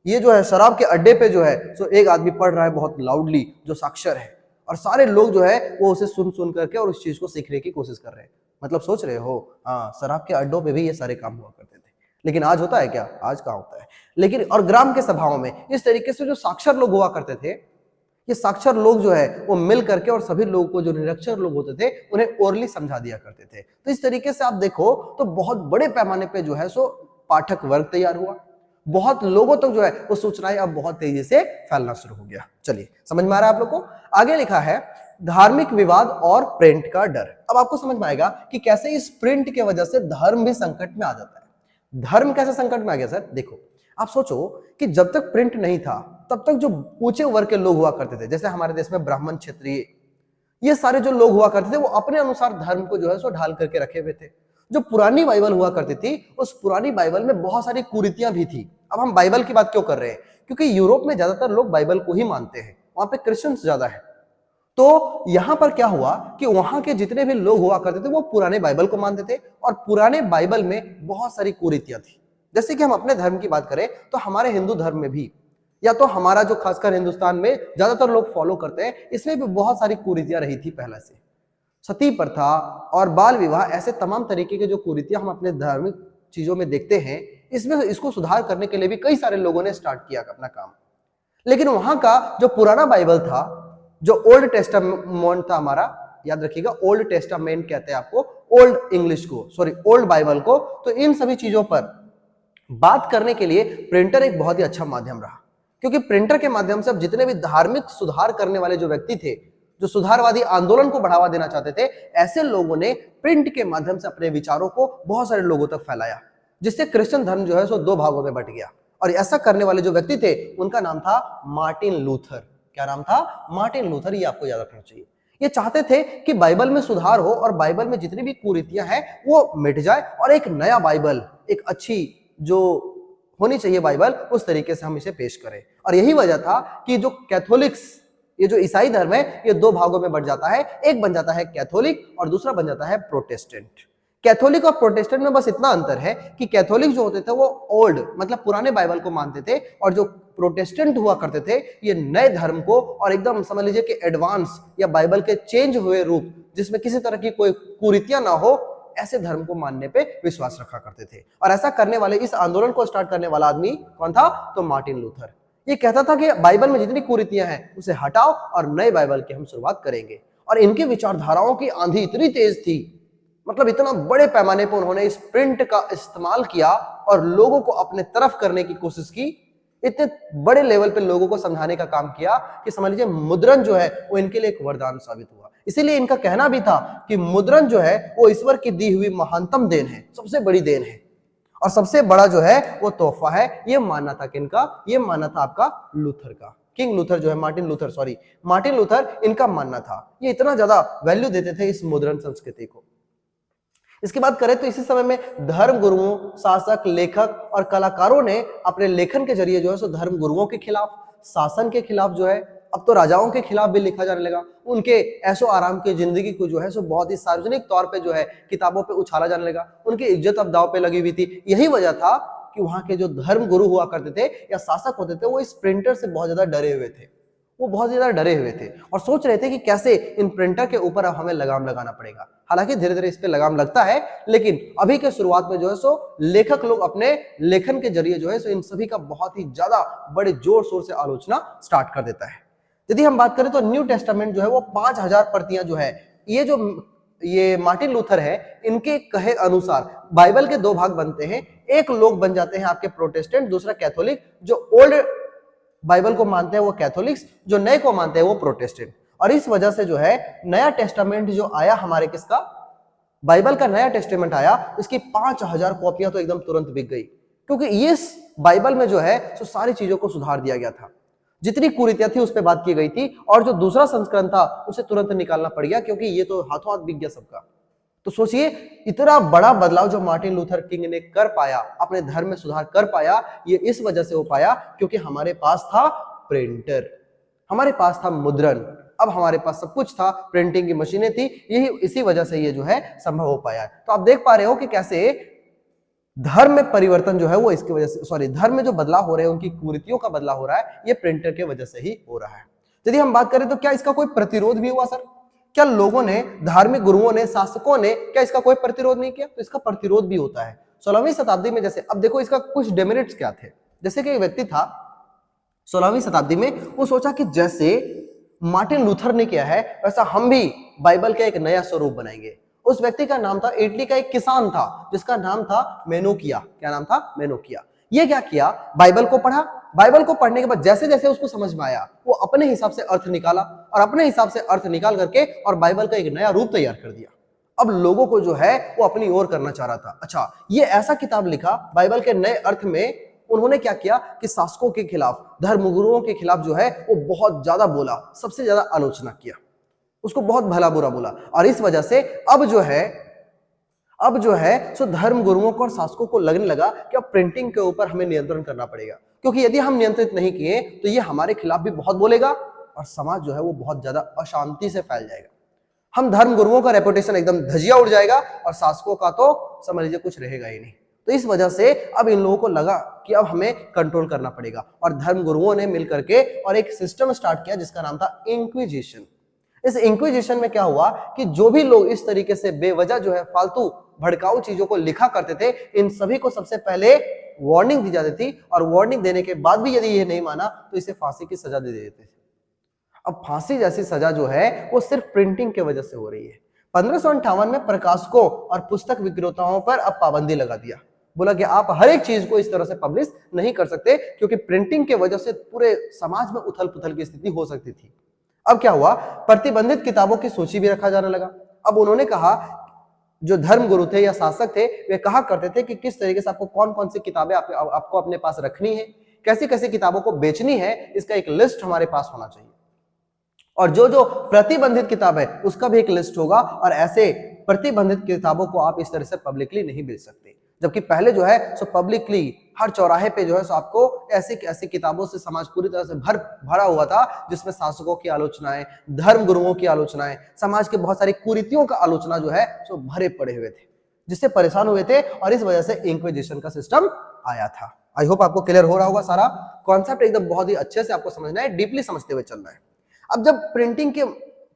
ये जो है शराब के अड्डे पे जो है सो एक आदमी पढ़ रहा है बहुत लाउडली, जो साक्षर है, और सारे लोग जो है वो उसे सुन सुन करके और उस चीज को सीखने की कोशिश कर रहे हैं। मतलब सोच रहे हो, हाँ, शराब के अड्डों पे भी ये सारे काम हुआ करते थे, लेकिन आज होता है क्या? आज कहाँ होता है। लेकिन और ग्राम के सभाओं में इस तरीके से जो साक्षर लोग हुआ करते थे, ये साक्षर लोग जो है वो मिल करके और सभी लोगों को, जो निरक्षर लोग होते थे, उन्हें ओरली समझा दिया करते थे। तो इस तरीके से आप देखो तो बहुत बड़े पैमाने पे जो है सो पाठक वर्ग तैयार हुआ, बहुत लोगों तक जो है वो सूचनाएं अब बहुत तेजी से फैलना शुरू हो गया। चलिए, समझ में आ रहा है आप लोग को? आगे लिखा है धार्मिक विवाद और प्रिंट का डर। अब आपको समझ में आएगा कि कैसे इस प्रिंट की वजह से धर्म भी संकट में आ जाता है। धर्म कैसे संकट में आ गया सर? देखो, आप सोचो कि जब तक प्रिंट नहीं था तब तक जो ऊंचे वर्ग के लोग हुआ करते थे, जैसे हमारे देश में ब्राह्मण, क्षत्रिय, ये सारे जो लोग हुआ करते थे वो अपने अनुसार धर्म को जो है सो ढाल करके रखे हुए थे। जो पुरानी बाइबल हुआ करती थी, उस पुरानी बाइबल में बहुत सारी कुरीतियां भी थी। अब हम बाइबल की बात क्यों कर रहे हैं? क्योंकि यूरोप में ज्यादातर लोग बाइबल को ही मानते हैं, वहां पे क्रिश्चियंस ज्यादा है। तो यहां पर क्या हुआ कि वहां के जितने भी लोग हुआ करते थे वो पुराने बाइबल को मानते थे, और पुराने बाइबल में बहुत सारी कुरीतियां थी। जैसे कि हम अपने धर्म की बात करें तो हमारे हिंदू धर्म में भी, या तो हमारा जो खासकर हिंदुस्तान में ज्यादातर लोग फॉलो करते हैं, इसमें भी बहुत सारी कुरीतियां रही थी पहले से। सती प्रथा और बाल विवाह, ऐसे तमाम तरीके के जो कुरीतियां हम अपने धार्मिक चीजों में देखते हैं, इसमें इसको सुधार करने के लिए भी कई सारे लोगों ने स्टार्ट किया अपना काम। लेकिन वहां का जो पुराना बाइबल था, जो ओल्ड टेस्टामेंट था हमारा, याद रखिएगा ओल्ड टेस्टामेंट कहते हैं आपको, ओल्ड इंग्लिश को, सॉरी ओल्ड बाइबल को। तो इन सभी चीजों पर बात करने के लिए प्रिंटर एक बहुत ही अच्छा माध्यम रहा, क्योंकि प्रिंटर के माध्यम से अब जितने भी धार्मिक सुधार करने वाले जो व्यक्ति थे, जो सुधारवादी आंदोलन को बढ़ावा देना चाहते थे, ऐसे लोगों ने प्रिंट के माध्यम से अपने विचारों को बहुत सारे लोगों तक फैलाया, जिससे क्रिश्चियन धर्म जो है सो दो भागों में बट गया। और ऐसा करने वाले जो व्यक्ति थे उनका नाम था मार्टिन लूथर। क्या नाम था? Martin Luther. ये आपको याद रखना चाहिए। ये चाहते थे कि बाइबल में सुधार हो और बाइबल में जितनी भी कुरीतियां हैं वो मिट जाए, और एक नया बाइबल, एक अच्छी जो होनी चाहिए बाइबल, उस तरीके से हम इसे पेश करें। और यही वजह था कि जो कैथोलिक्स, ये जो ईसाई धर्म है, ये दो भागों में बढ़ जाता है। एक बन जाता है कैथोलिक और दूसरा बन जाता है प्रोटेस्टेंट। कैथोलिक और प्रोटेस्टेंट में बस इतना अंतर है कि कैथोलिक जो होते थे वो ओल्ड, मतलब पुराने बाइबल को मानते थे, और जो प्रोटेस्टेंट हुआ करते थे ये नए धर्म को, और एकदम समझ लीजिए कि एडवांस या बाइबल के चेंज हुए रूप, जिसमें किसी तरह की कोई कुरीतियां ना हो, ऐसे धर्म को मानने पे विश्वास रखा करते थे। और ऐसा करने वाले, इस आंदोलन को स्टार्ट करने वाला आदमी कौन था? तो मार्टिन लूथर। ये कहता था कि बाइबल में जितनी कुरीतियां हैं उसे हटाओ और नए बाइबल की हम शुरुआत करेंगे। और इनकी विचारधाराओं की आंधी इतनी तेज थी, मतलब इतना बड़े पैमाने पर उन्होंने इस प्रिंट का इस्तेमाल किया और लोगों को अपने तरफ करने की कोशिश की, इतने बड़े लेवल पे लोगों को समझाने का काम किया कि समझ लीजिए मुद्रण जो है वो इनके लिए एक वरदान साबित हुआ। इसीलिए इनका कहना भी था कि मुद्रण जो है वो ईश्वर की दी हुई महानतम देन है, सबसे बड़ी देन है, और सबसे बड़ा जो है वो तोहफा है। ये मानना था किनका? ये मानना था आपका लूथर का। किंग लूथर जो है, मार्टिन लूथर, इनका मानना था। ये इतना ज्यादा वैल्यू देते थे इस मुद्रण संस्कृति को। इसकी बात करें तो इसी समय में धर्म गुरुओं, शासक, लेखक और कलाकारों ने अपने लेखन के जरिए जो है सो धर्म गुरुओं के खिलाफ, शासन के खिलाफ जो है, अब तो राजाओं के खिलाफ भी लिखा जाने लगा। उनके ऐशो आराम की जिंदगी को जो है सो बहुत ही सार्वजनिक तौर पे जो है किताबों पे उछाला जाने लगा। उनकी इज्जत अब दांव पे लगी हुई थी। यही वजह था कि वहां के जो धर्म गुरु हुआ करते थे या शासक होते थे, वो इस प्रिंटर से बहुत ज्यादा डरे हुए थे। वो बहुत ज्यादा डरे हुए थे और सोच रहे थे कि कैसे इन प्रिंटर के ऊपर अब हमें लगाम लगाना पड़ेगा। हालांकि धीरे धीरे इस पे लगाम लगता है, लेकिन अभी के शुरुआत में जो है सो लेखक लोग अपने लेखन के जरिए जो है सो इन सभी का बहुत ही ज्यादा बड़े जोर शोर से आलोचना स्टार्ट कर देता है। यदि हम बात करें तो न्यू टेस्टामेंट जो है वो 5000 प्रतियां जो है, ये मार्टिन लूथर है, इनके कहे अनुसार बाइबल के दो भाग बनते हैं। एक लोग बन जाते हैं आपके प्रोटेस्टेंट, दूसरा कैथोलिक। जो ओल्ड बाइबल को मानते हैं वो कैथोलिक्स, जो नए को मानते हैं वो प्रोटेस्टेंट। और इस वजह से जो है नया टेस्टामेंट जो आया हमारे, किसका? बाइबल का नया टेस्टामेंट आया, इसकी 5000 कॉपियां तो एकदम तुरंत बिक गई, क्योंकि इस बाइबल में जो है तो सारी चीजों को सुधार दिया गया था। जितनी कुरीतियां थी उस पर बात की गई थी, और जो दूसरा संस्करण था उसे तुरंत निकालना पड़ गया, क्योंकि ये तो हाथों हाथ बिक गया सबका। तो सोचिए इतना बड़ा बदलाव जो मार्टिन लूथर किंग ने कर पाया, अपने धर्म में सुधार कर पाया, ये इस वजह से हो पाया क्योंकि हमारे पास था प्रिंटर, हमारे पास था मुद्रण। अब हमारे पास सब कुछ था, प्रिंटिंग की मशीनें थी, यही इसी वजह से ये जो है संभव हो पाया। तो आप देख पा रहे हो कि कैसे धर्म में परिवर्तन जो है वो इसकी वजह से, सॉरी, धर्म में जो बदलाव हो रहे हैं, उनकी कुरीतियों का बदलाव हो रहा है, ये प्रिंटर के वजह से ही हो रहा है। यदि हम बात करें तो क्या इसका कोई प्रतिरोध भी हुआ सर? क्या लोगों ने, धार्मिक गुरुओं ने, शासकों ने क्या इसका कोई प्रतिरोध नहीं किया? तो इसका प्रतिरोध भी होता है। 16वीं शताब्दी में जैसे, अब देखो इसका कुछ डेमेरिट्स क्या थे। जैसे कि एक व्यक्ति था 16वीं शताब्दी में, वो सोचा कि जैसे मार्टिन लूथर ने किया है वैसा हम भी बाइबल का एक नया स्वरूप बनाएंगे। उस व्यक्ति का नाम था, इटली का एक किसान था जिसका नाम था मेनोकिया। क्या नाम था? मेनोकिया। ये क्या किया, बाइबल को पढ़ा। बाइबल को पढ़ने के बाद जैसे जैसे उसको समझ में आया, वो अपने हिसाब से अर्थ निकाला, और अपने हिसाब से अर्थ निकाल करके और बाइबल का एक नया रूप तैयार कर दिया। अब लोगों को जो है वो अपनी ओर करना चाह रहा था। अच्छा, ये ऐसा किताब लिखा बाइबल के नए अर्थ में। उन्होंने क्या किया कि शासकों के खिलाफ, धर्मगुरुओं के खिलाफ जो है वो बहुत ज्यादा बोला, सबसे ज्यादा आलोचना किया, उसको बहुत भला बुरा बोला। और इस वजह से अब जो है सो धर्म गुरुओं को और शासकों को लगने लगा कि अब प्रिंटिंग के ऊपर हमें नियंत्रण करना पड़ेगा, क्योंकि यदि हम नियंत्रित नहीं किए तो ये हमारे खिलाफ भी बहुत बोलेगा और समाज जो है वो बहुत ज्यादा अशांति से फैल जाएगा। हम धर्म गुरुओं का रेपुटेशन एकदम धजिया उड़ जाएगा और शासकों का तो समझ लीजिए कुछ रहेगा ही नहीं। तो इस वजह से अब इन लोगों को लगा कि अब हमें कंट्रोल करना पड़ेगा, और धर्म गुरुओं ने मिलकर के और एक सिस्टम स्टार्ट किया जिसका नाम था इंक्विजिशन। इस इंक्विजिशन में क्या हुआ कि जो भी लोग इस तरीके से बेवजह जो है फालतू भड़काऊ चीजों को लिखा करते थे, इन सभी को सबसे पहले वार्निंग दी जाती थी, और वार्निंग देने के बाद भी यदि ये नहीं माना तो इसे फांसी की सजा दे देते थे। अब फांसी जैसी सजा जो है वो सिर्फ प्रिंटिंग की वजह से हो रही है। 1558 में प्रकाशकों और पुस्तक विक्रेताओं पर अब पाबंदी लगा दिया। बोला कि आप हर एक चीज को इस तरह से पब्लिश नहीं कर सकते, क्योंकि प्रिंटिंग के वजह से पूरे समाज में उथल पुथल की स्थिति हो सकती थी। अब क्या हुआ, प्रतिबंधित किताबों की सूची भी रखा जाने लगा। अब उन्होंने कहा, जो धर्म गुरु थे या शासक थे, वे कहा करते थे कि किस तरीके से आपको कौन कौन सी किताबें आपको अपने पास रखनी है, कैसी कैसी किताबों को बेचनी है, इसका एक लिस्ट हमारे पास होना चाहिए। और जो जो प्रतिबंधित किताब है उसका भी एक लिस्ट होगा, और ऐसे प्रतिबंधित किताबों को आप इस तरह से पब्लिकली नहीं बेच सकते। जबकि पहले जो है सो पब्लिकली हर चौराहे पे जो है सो आपको ऐसी ऐसी किताबों से समाज पूरी तरह से भरा हुआ था, जिसमें शासकों की आलोचनाएं, धर्म गुरुओं की आलोचनाएं, समाज के बहुत सारी कुरीतियों का आलोचना जो है सो भरे पड़े हुए थे, जिससे परेशान हुए थे, और इस वजह से इंक्विजिशन का सिस्टम आया था। आई होप आपको क्लियर हो रहा होगा, सारा कॉन्सेप्ट एकदम बहुत ही अच्छे से आपको समझना है, डीपली समझते हुए चलना है। अब जब प्रिंटिंग की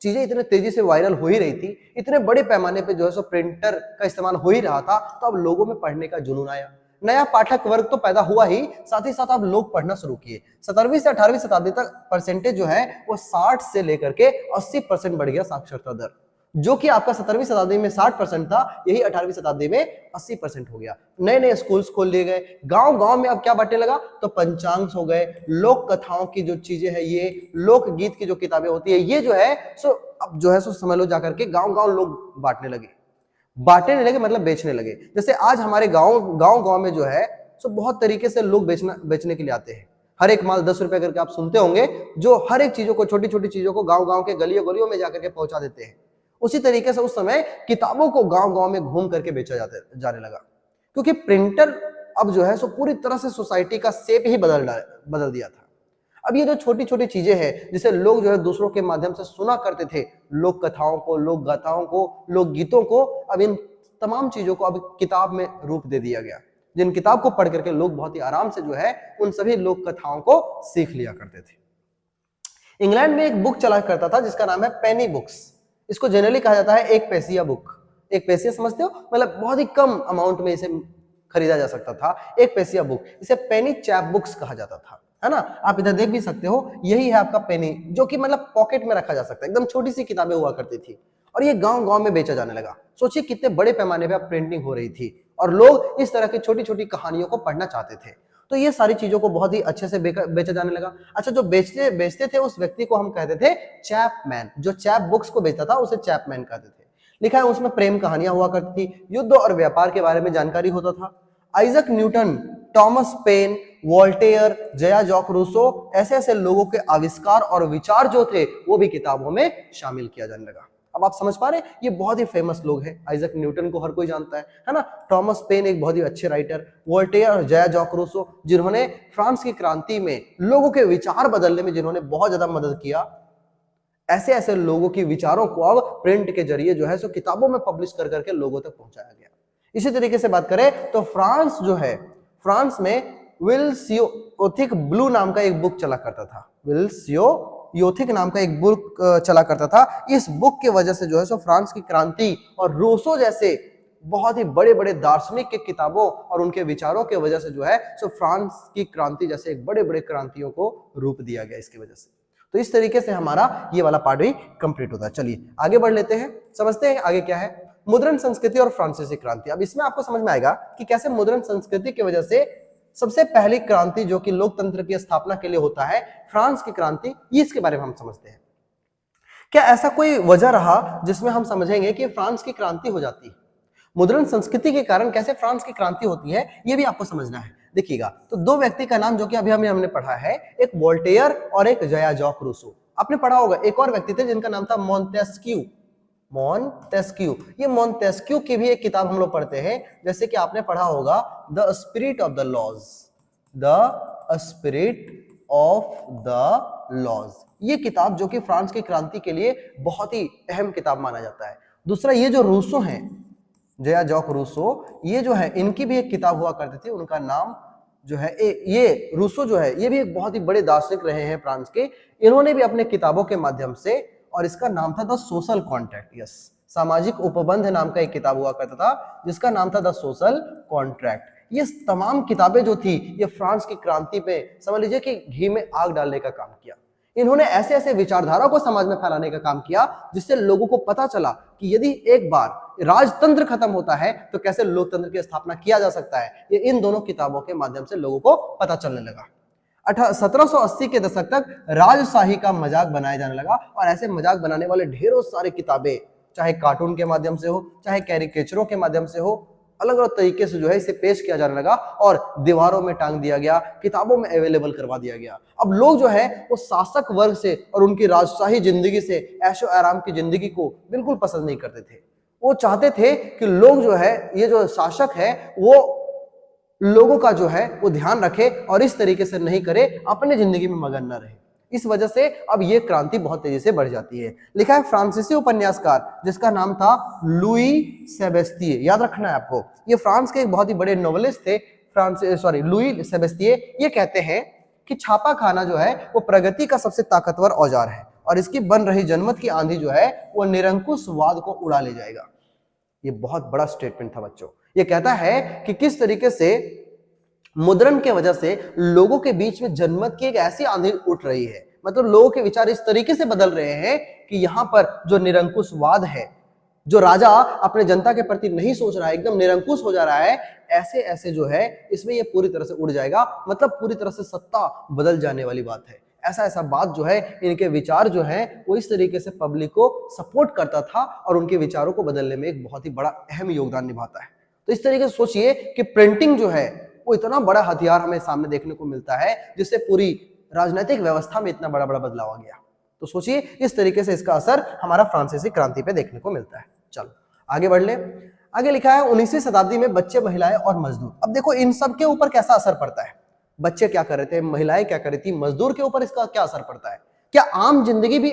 चीजें इतने तेजी से वायरल हो ही रही थी, इतने बड़े पैमाने पे जो है सो प्रिंटर का इस्तेमाल हो ही रहा था, तो अब लोगों में पढ़ने का जुनून आया। नया पाठक वर्ग तो पैदा हुआ ही साथ अब लोग पढ़ना शुरू किए। 17वीं से 18वीं शताब्दी तक परसेंटेज जो है वो 60 से लेकर के 80% बढ़ गया साक्षरता दर। जो कि आपका 17वीं शताब्दी में 60% था, यही 18वीं शताब्दी में 80% हो गया। नए नए स्कूल्स खोल दिए गए, गांव गांव में अब क्या बांटने लगा, तो पंचांग हो गए, लोक कथाओं की जो चीजें है, ये लोकगीत की जो किताबें होती है, ये जो है सो अब जो है सो समझ लो जाकर के गांव गांव लोग बांटने लगे, मतलब बेचने लगे। जैसे आज हमारे गांव में जो है सो बहुत तरीके से लोग बेचने के लिए आते हैं। हर एक माल 10 रुपए करके आप सुनते होंगे, जो हर एक चीजों को, छोटी छोटी चीजों को गांव के गलियों में जाकर के पहुंचा देते हैं। उसी तरीके से उस समय किताबों को गांव में घूम करके बेचा जाने लगा, क्योंकि प्रिंटर अब जो है सो पूरी तरह से सोसाइटी का शेप ही बदल दिया था। अब ये जो छोटी छोटी चीजें हैं, जिसे लोग जो है दूसरों के माध्यम से सुना करते थे, लोक कथाओं को, लोक गाथाओं को, लोक गीतों को, अब इन तमाम चीजों को अब किताब में रूप दे दिया गया, जिन किताब को पढ़ करके लोग बहुत ही आराम से जो है उन सभी लोक कथाओं को सीख लिया करते थे। इंग्लैंड में एक बुक चला करता था जिसका नाम है पेनी बुक्स। इसको जनरली कहा जाता है एक पैसिया बुक। एक पैसिया समझते हो, मतलब बहुत ही कम अमाउंट में इसे खरीदा जा सकता था। एक पैसिया बुक, इसे पेनी चैप बुक्स कहा जाता था, है ना। आप इधर देख भी सकते हो, यही है आपका पेनी, जो कि मतलब पॉकेट में रखा जा सकता है। एकदम छोटी सी किताबें हुआ करती थी, और ये गांव में बेचा जाने लगा। सोचिए कितने बड़े पैमाने पर प्रिंटिंग हो रही थी, और लोग इस तरह की छोटी छोटी कहानियों को पढ़ना चाहते थे। तो ये सारी चीजों को बहुत ही अच्छे से बेचा जाने लगा। अच्छा, जो बेचते थे उस व्यक्ति को हम कहते थे चैपमैन। जो चैप बुक्स को बेचता था उसे चैपमैन कहते थे। लिखा है उसमें प्रेम कहानियां हुआ करती थी, युद्ध और व्यापार के बारे में जानकारी होता था। Isaac Newton, Thomas Paine, Voltaire, Jean Jacques Rousseau, ऐसे लोगों के आविष्कार और विचार जो थे वो भी किताबों में शामिल किया जाने लगा। अब आप समझ पा रहे हैं, ये बहुत ही फेमस लोग हैं। आइजक न्यूटन को हर कोई जानता है ना। टॉमस पेन एक बहुत ही अच्छे राइटर, वोल्टेयर और जया जॉक रूसो, जिन्होंने फ्रांस की क्रांति में लोगों के विचार बदलने में जिन्होंने बहुत ज्यादा मदद किया। ऐसे लोगों के विचारों को अब प्रिंट के जरिए जो है सो किताबों में पब्लिश कर करके लोगों तक पहुंचाया गया। इसी तरीके से बात करें तो फ्रांस जो है, फ्रांस में विल्सियोथिक ब्लू नाम का एक बुक चला करता था, विल्सियोथिक नाम का एक बुक चला करता था। इस बुक की वजह से जो है सो फ्रांस की क्रांति और रूसो जैसे बहुत ही बड़े बड़े दार्शनिक के किताबों और उनके विचारों के वजह से जो है सो फ्रांस की क्रांति जैसे एक बड़े बड़े क्रांतियों को रूप दिया गया इसकी वजह से। तो इस तरीके से हमारा ये वाला पार्ट भी कंप्लीट होता है। चलिए आगे बढ़ लेते हैं, समझते हैं आगे क्या है। मुद्रण संस्कृति और फ्रांसीसी क्रांति। अब इसमें आपको समझ में आएगा कि कैसे मुद्रण संस्कृति की वजह से सबसे पहली क्रांति जो कि लोकतंत्र की स्थापना के लिए होता है, फ्रांस की क्रांति, ये इसके बारे में हम समझते हैं। क्या ऐसा कोई वजह रहा जिसमें हम समझेंगे कि फ्रांस की क्रांति हो जाती है? मुद्रण संस्कृति के कारण कैसे फ्रांस की क्रांति होती है, ये भी आपको समझना है। देखिएगा, तो दो व्यक्ति का नाम जो कि अभी हमने पढ़ा है, एक वोल्टेयर और एक जया जॉक रूसो। आपने पढ़ा होगा एक और व्यक्ति थे जिनका नाम था मोंटेस्क्यू। मोंटेस्क्यू, ये मोंटेस्क्यू की भी एक किताब हम लोग पढ़ते हैं, जैसे कि आपने पढ़ा होगा the spirit of the laws, the spirit of the laws. ये किताब जो कि फ्रांस की क्रांति के लिए बहुत ही अहम किताब माना जाता है। दूसरा, ये जो रूसो हैं, जया जॉक रूसो, ये जो है इनकी भी एक किताब हुआ करती थी, उनका नाम जो है ये रूसो जो है ये भी एक बहुत ही बड़े दार्शनिक रहे हैं फ्रांस के। इन्होंने भी अपने किताबों के माध्यम से, और इसका नाम था द सोशल कॉन्ट्रैक्ट, यस, सामाजिक उपबंध नाम का एक किताब हुआ करता था जिसका नाम था द सोशल कॉन्ट्रैक्ट। ये तमाम किताबें जो थी ये फ्रांस की क्रांति पे समझ लीजिए कि घी में आग डालने का काम किया। इन्होंने ऐसे ऐसे विचारधारा को समाज में फैलाने का काम किया जिससे लोगों को पता चला कि यदि एक बार राजतंत्र खत्म होता है तो कैसे लोकतंत्र की स्थापना किया जा सकता है। ये इन दोनों किताबों के माध्यम से लोगों को पता चलने लगा। 1780 के दशक तक राजशाही का मजाक बनाया जाने लगा, और ऐसे मजाक बनाने वाले ढेरों सारे किताबें, चाहे कार्टून के माध्यम से हो, चाहे कैरिकेचरों के माध्यम से हो, अलग अलग तरीके से जो है इसे पेश किया जाने लगा और दीवारों में टांग दिया गया, किताबों में अवेलेबल करवा दिया गया। अब लोग जो है वो शासक वर्ग से और उनकी राजशाही जिंदगी से, ऐशो आराम की जिंदगी को बिल्कुल पसंद नहीं करते थे। वो चाहते थे कि लोग जो है, ये जो शासक है वो लोगों का जो है वो ध्यान रखे और इस तरीके से नहीं करे, अपने जिंदगी में मगन न रहे। इस वजह से अब ये क्रांति बहुत तेजी से बढ़ जाती है। लिखा है फ्रांसीसी उपन्यासकार जिसका नाम था लुई सेबेस्तिये, याद रखना है आपको, ये फ्रांस के एक बहुत ही बड़े नॉवेलिस्ट थे, लुई सेबेस्तिये। ये कहते हैं कि छापा खाना जो है वो प्रगति का सबसे ताकतवर औजार है और इसकी बन रही जनमत की आंधी जो है वो निरंकुशवाद को उड़ा ले जाएगा। ये बहुत बड़ा स्टेटमेंट था बच्चों। ये कहता है कि किस तरीके से मुद्रण के वजह से लोगों के बीच में जनमत की एक ऐसी आंधी उठ रही है, मतलब लोगों के विचार इस तरीके से बदल रहे हैं कि यहाँ पर जो निरंकुशवाद है, जो राजा अपने जनता के प्रति नहीं सोच रहा है, एकदम निरंकुश हो जा रहा है, ऐसे ऐसे जो है इसमें ये पूरी तरह से उड़ जाएगा, मतलब पूरी तरह से सत्ता बदल जाने वाली बात है। ऐसा ऐसा बात जो है, इनके विचार जो है वो इस तरीके से पब्लिक को सपोर्ट करता था और उनके विचारों को बदलने में एक बहुत ही बड़ा अहम योगदान निभाता है। तो इस तरीके से सोचिए कि प्रिंटिंग जो है वो इतना बड़ा हथियार हमें सामने देखने को मिलता है जिससे पूरी राजनीतिक व्यवस्था में इतना बड़ा बड़ा बदलाव आ गया। तो सोचिए इस तरीके से इसका असर हमारा फ्रांसीसी क्रांति पे देखने को मिलता है। चलो आगे बढ़ ले। आगे लिखा है 19वीं शताब्दी में बच्चे, महिलाएं और मजदूर। अब देखो इन सब के ऊपर कैसा असर पड़ता है, बच्चे क्या कर रहे थे, महिलाएं क्या कर रही थी, मजदूर के ऊपर इसका क्या असर पड़ता है। क्या आम जिंदगी भी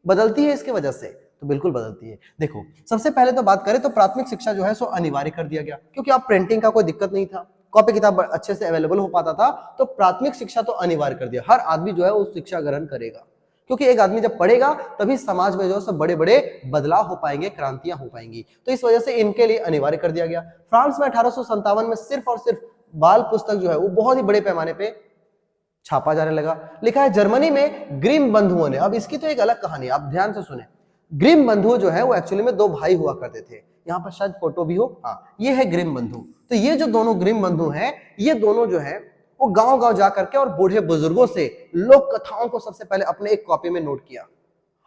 बदलती है इसकी वजह से? तो बिल्कुल बदलती है। देखो सबसे पहले तो बात करें तो प्राथमिक शिक्षा जो है सो अनिवार्य कर दिया गया, क्योंकि आप प्रिंटिंग का कोई दिक्कत नहीं था, कॉपी किताब अच्छे से अवेलेबल हो पाता था, तो प्राथमिक शिक्षा तो अनिवार्य कर दिया। हर आदमी जो है वो शिक्षा ग्रहण करेगा, क्योंकि एक आदमी जब पढ़ेगा तभी समाज में जो है सब बड़े बड़े बदलाव हो पाएंगे, क्रांतियां हो पाएंगी। तो इस वजह से इनके लिए अनिवार्य कर दिया गया। फ्रांस में 1857 में सिर्फ और सिर्फ बाल पुस्तक जो है वो बहुत ही बड़े पैमाने पे छापा जाने लगा। लिखा है जर्मनी में ग्रिम बंधुओं ने, अब इसकी तो एक अलग कहानी, आप ध्यान से सुने। ग्रिम बंधु जो है वो एक्चुअली में दो भाई हुआ करते थे, यहाँ पर शायद फोटो भी हो, हाँ ये है ग्रिम बंधु। तो ये जो दोनों ग्रिम बंधु हैं, ये दोनों जो है वो गांव गांव जा करके और बूढ़े बुजुर्गों से लोक कथाओं को सबसे पहले अपने एक कॉपी में नोट किया,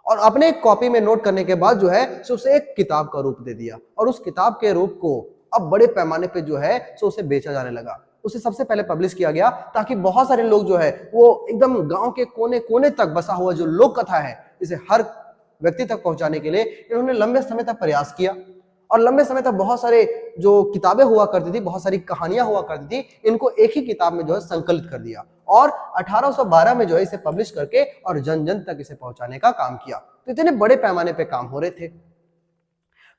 और अपने एक कॉपी में नोट करने के बाद जो है उसे एक किताब का रूप दे दिया, और उस किताब के रूप को अब बड़े पैमाने पे जो है सो उसे बेचा जाने लगा। उसे सबसे पहले पब्लिश किया गया ताकि बहुत सारे लोग जो है वो एकदम गांव के कोने कोने तक बसा हुआ जो लोक कथा है इसे हर व्यक्ति तक पहुंचाने के लिए इन्होंने लंबे समय तक प्रयास किया, और लंबे समय तक बहुत सारे जो किताबें हुआ करती थी, बहुत सारी कहानियां हुआ करती थी, इनको एक ही किताब में जो है संकलित कर दिया, और 1812 में जो है इसे पब्लिश करके और जन जन तक इसे पहुंचाने का काम किया। तो इतने बड़े पैमाने पे काम हो रहे थे।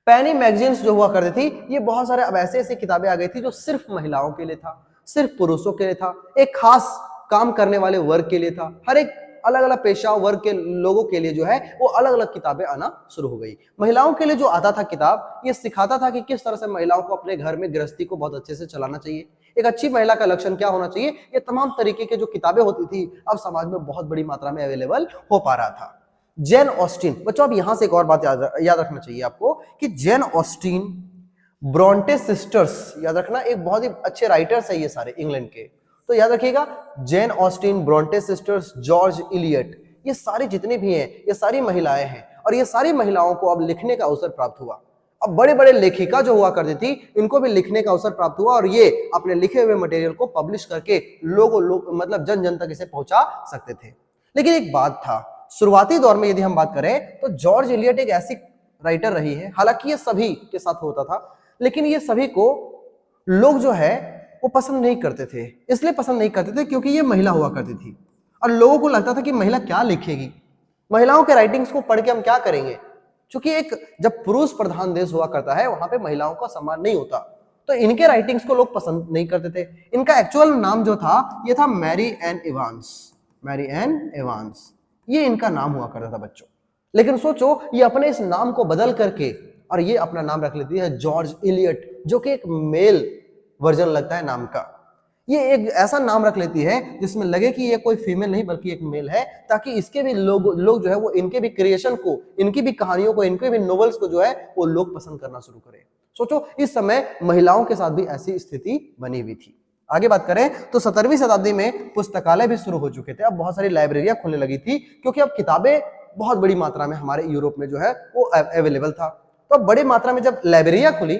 पेनी मैगजीन्स जो हुआ करती थी, ये बहुत सारे अब ऐसे ऐसी किताबें आ गई थी जो सिर्फ महिलाओं के लिए था, सिर्फ पुरुषों के लिए था, एक खास काम करने वाले वर्ग के लिए था। हर एक अलग अलग पेशा वर्ग के लोगों के लिए जो है वो अलग अलग किताबें आना शुरू हो गई। महिलाओं के लिए जो आता था किताब, ये सिखाता था कि किस तरह से महिलाओं को अपने घर में गृहस्थी को बहुत अच्छे से चलाना चाहिए, एक अच्छी महिला का लक्षण क्या होना चाहिए। ये तमाम तरीके के जो किताबें होती थी अब समाज में बहुत बड़ी मात्रा में अवेलेबल हो पा रहा था। जेन ऑस्टिन, बच्चों अब यहां से एक और बात याद रखना चाहिए आपको कि जेन ऑस्टिन, ब्रॉन्टे सिस्टर्स, याद रखना एक बहुत ही अच्छे राइटर्स है ये सारे इंग्लैंड के, तो याद रखिएगा Jane Austen, Brontë sisters, George Eliot, ये सारी जितनी भी हैं ये सारी महिलाएं हैं और ये सारी महिलाओं को अब लिखने का अवसर प्राप्त हुआ। अब बड़े बड़े लेखिका जो हुआ करती थी इनको भी लिखने का अवसर प्राप्त हुआ और ये अपने लिखे हुए मटेरियल को पब्लिश करके मतलब जन जन तक इसे पहुंचा सकते थे। लेकिन एक बात था, शुरुआती दौर में यदि हम बात करें तो जॉर्ज इलियट एक ऐसी राइटर रही है, हालांकि ये सभी के साथ होता था, लेकिन ये सभी को लोग जो है वो पसंद नहीं करते थे। इसलिए पसंद नहीं करते थे क्योंकि ये महिला हुआ करती थी और लोगों को लगता था कि महिला क्या लिखेगी, महिलाओं के राइटिंग्स को पढ़ के हम क्या करेंगे। क्योंकि एक जब पुरुष प्रधान देश हुआ करता है वहां पे महिलाओं का सम्मान नहीं होता, तो इनके राइटिंग्स को लोग पसंद नहीं करते थे। इनका एक्चुअल नाम जो था ये था Mary Ann Evans, Mary Ann Evans, ये इनका नाम हुआ करता था बच्चों। लेकिन सोचो ये अपने इस नाम को बदल करके और ये अपना नाम रख लेती है जॉर्ज इलियट, जो कि एक मेल वर्जन लगता है नाम का। ये एक ऐसा नाम रख लेती है जिसमें लगे कि ये कोई फीमेल नहीं बल्कि एक मेल है, ताकि इसके भी लोग जो है वो इनके भी क्रिएशन को, इनकी भी कहानियों को, इनके भी नॉवेल्स को जो है वो लोग पसंद करना शुरू करें। सोचो इस समय महिलाओं के साथ भी ऐसी स्थिति बनी हुई थी। आगे बात करें तो 17वीं शताब्दी में पुस्तकालय भी शुरू हो चुके थे। अब बहुत सारी लाइब्रेरियां खुलने लगी थी क्योंकि अब किताबें बहुत बड़ी मात्रा में हमारे यूरोप में जो है वो अवेलेबल था। तो अब बड़ी मात्रा में जब लाइब्रेरियां खुली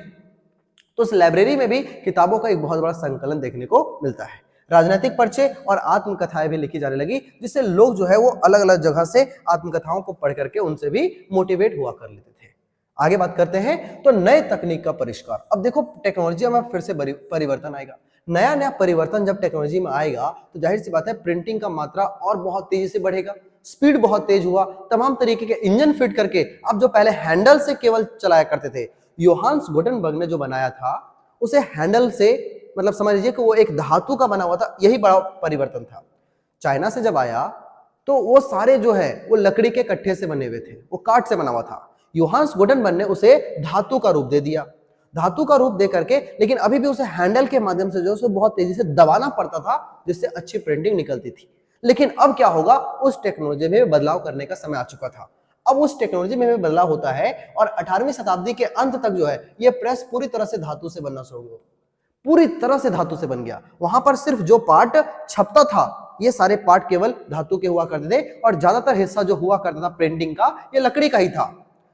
तो उस लाइब्रेरी में भी किताबों का एक बहुत बड़ा संकलन देखने को मिलता है। राजनीतिक पर्चे और आत्मकथाएं भी लिखी जाने लगी, जिससे लोग जो है वो अलग अलग जगह से आत्मकथाओं को पढ़ करके उनसे भी मोटिवेट हुआ कर लेते थे। आगे बात करते हैं तो नए तकनीक का परिष्कार। अब देखो टेक्नोलॉजी में फिर से परिवर्तन आएगा, नया नया परिवर्तन जब टेक्नोलॉजी में आएगा तो जाहिर सी बात है प्रिंटिंग का मात्रा और बहुत तेजी से बढ़ेगा, स्पीड बहुत तेज हुआ, तमाम तरीके के इंजन फिट करके अब जो पहले हैंडल से केवल चलाया करते थे, योहान्स गुटेनबर्ग ने जो बनाया था उसे हैंडल से, मतलब समझ लीजिए कि वो एक धातु का बना हुआ था, यही बड़ा परिवर्तन था। चाइना से जब आया तो वो सारे जो है वो लकड़ी के कट्ठे से बने हुए थे, वो काठ से बना हुआ था। योहान्स गुटेनबर्ग ने उसे धातु का रूप दे दिया, धातु का रूप दे करके, लेकिन अभी भी उसे हैंडल के माध्यम से जो उसे बहुत तेजी से दबाना पड़ता था जिससे अच्छी प्रिंटिंग निकलती थी। लेकिन अब क्या होगा, उस टेक्नोलॉजी में बदलाव करने का समय आ चुका था। अब उस टेक्नोलॉजी में भी बदलाव होता है और 18वीं शताब्दी के अंत तक जो है ये प्रेस पूरी तरह से धातु से बनना शुरू हुआ, पूरी तरह से धातु से बन गया। वहां पर सिर्फ जो पार्ट छपता था ये सारे पार्ट केवल धातु के हुआ करते थे और ज्यादातर हिस्सा जो हुआ करता था प्रिंटिंग का ये लकड़ी का ही था।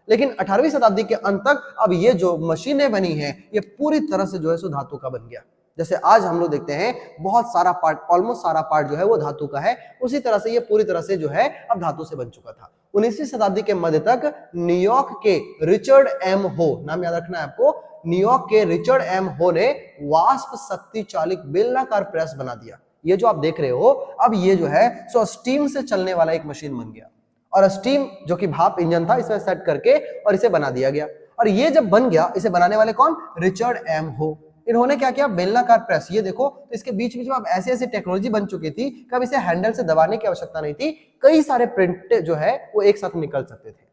लेकिन 18वीं शताब्दी के अंत तक अब ये जो मशीनें बनी हैं ये पूरी तरह से जो है सो धातु का बन गया। जैसे आज हम लोग देखते हैं बहुत सारा पार्ट, ऑलमोस्ट सारा पार्ट जो है वो धातु का है, उसी तरह से ये पूरी तरह से जो है अब धातु से बन चुका था। 19वीं शताब्दी के मध्य तक न्यूयॉर्क के रिचर्ड एम हो, नाम याद रखना है आपको, न्यूयॉर्क के रिचर्ड एम हो ने वाष्प शक्ति चालित बेलनाकार प्रेस बना दिया। ये जो आप देख रहे हो अब ये जो है सो स्टीम से चलने वाला एक मशीन बन गया और स्टीम जो कि भाप इंजन था इसमें सेट करके और इसे बना दिया गया। और ये जब बन गया, इसे बनाने वाले कौन, रिचर्ड एम हो। इन्होंने क्या किया, बेलनाकार प्रेस, ये देखो तो इसके बीच बीच में अब ऐसी ऐसी टेक्नोलॉजी बन चुकी थी कि अब इसे हैंडल से दबाने की आवश्यकता नहीं थी, कई सारे प्रिंट जो है वो एक साथ निकल सकते थे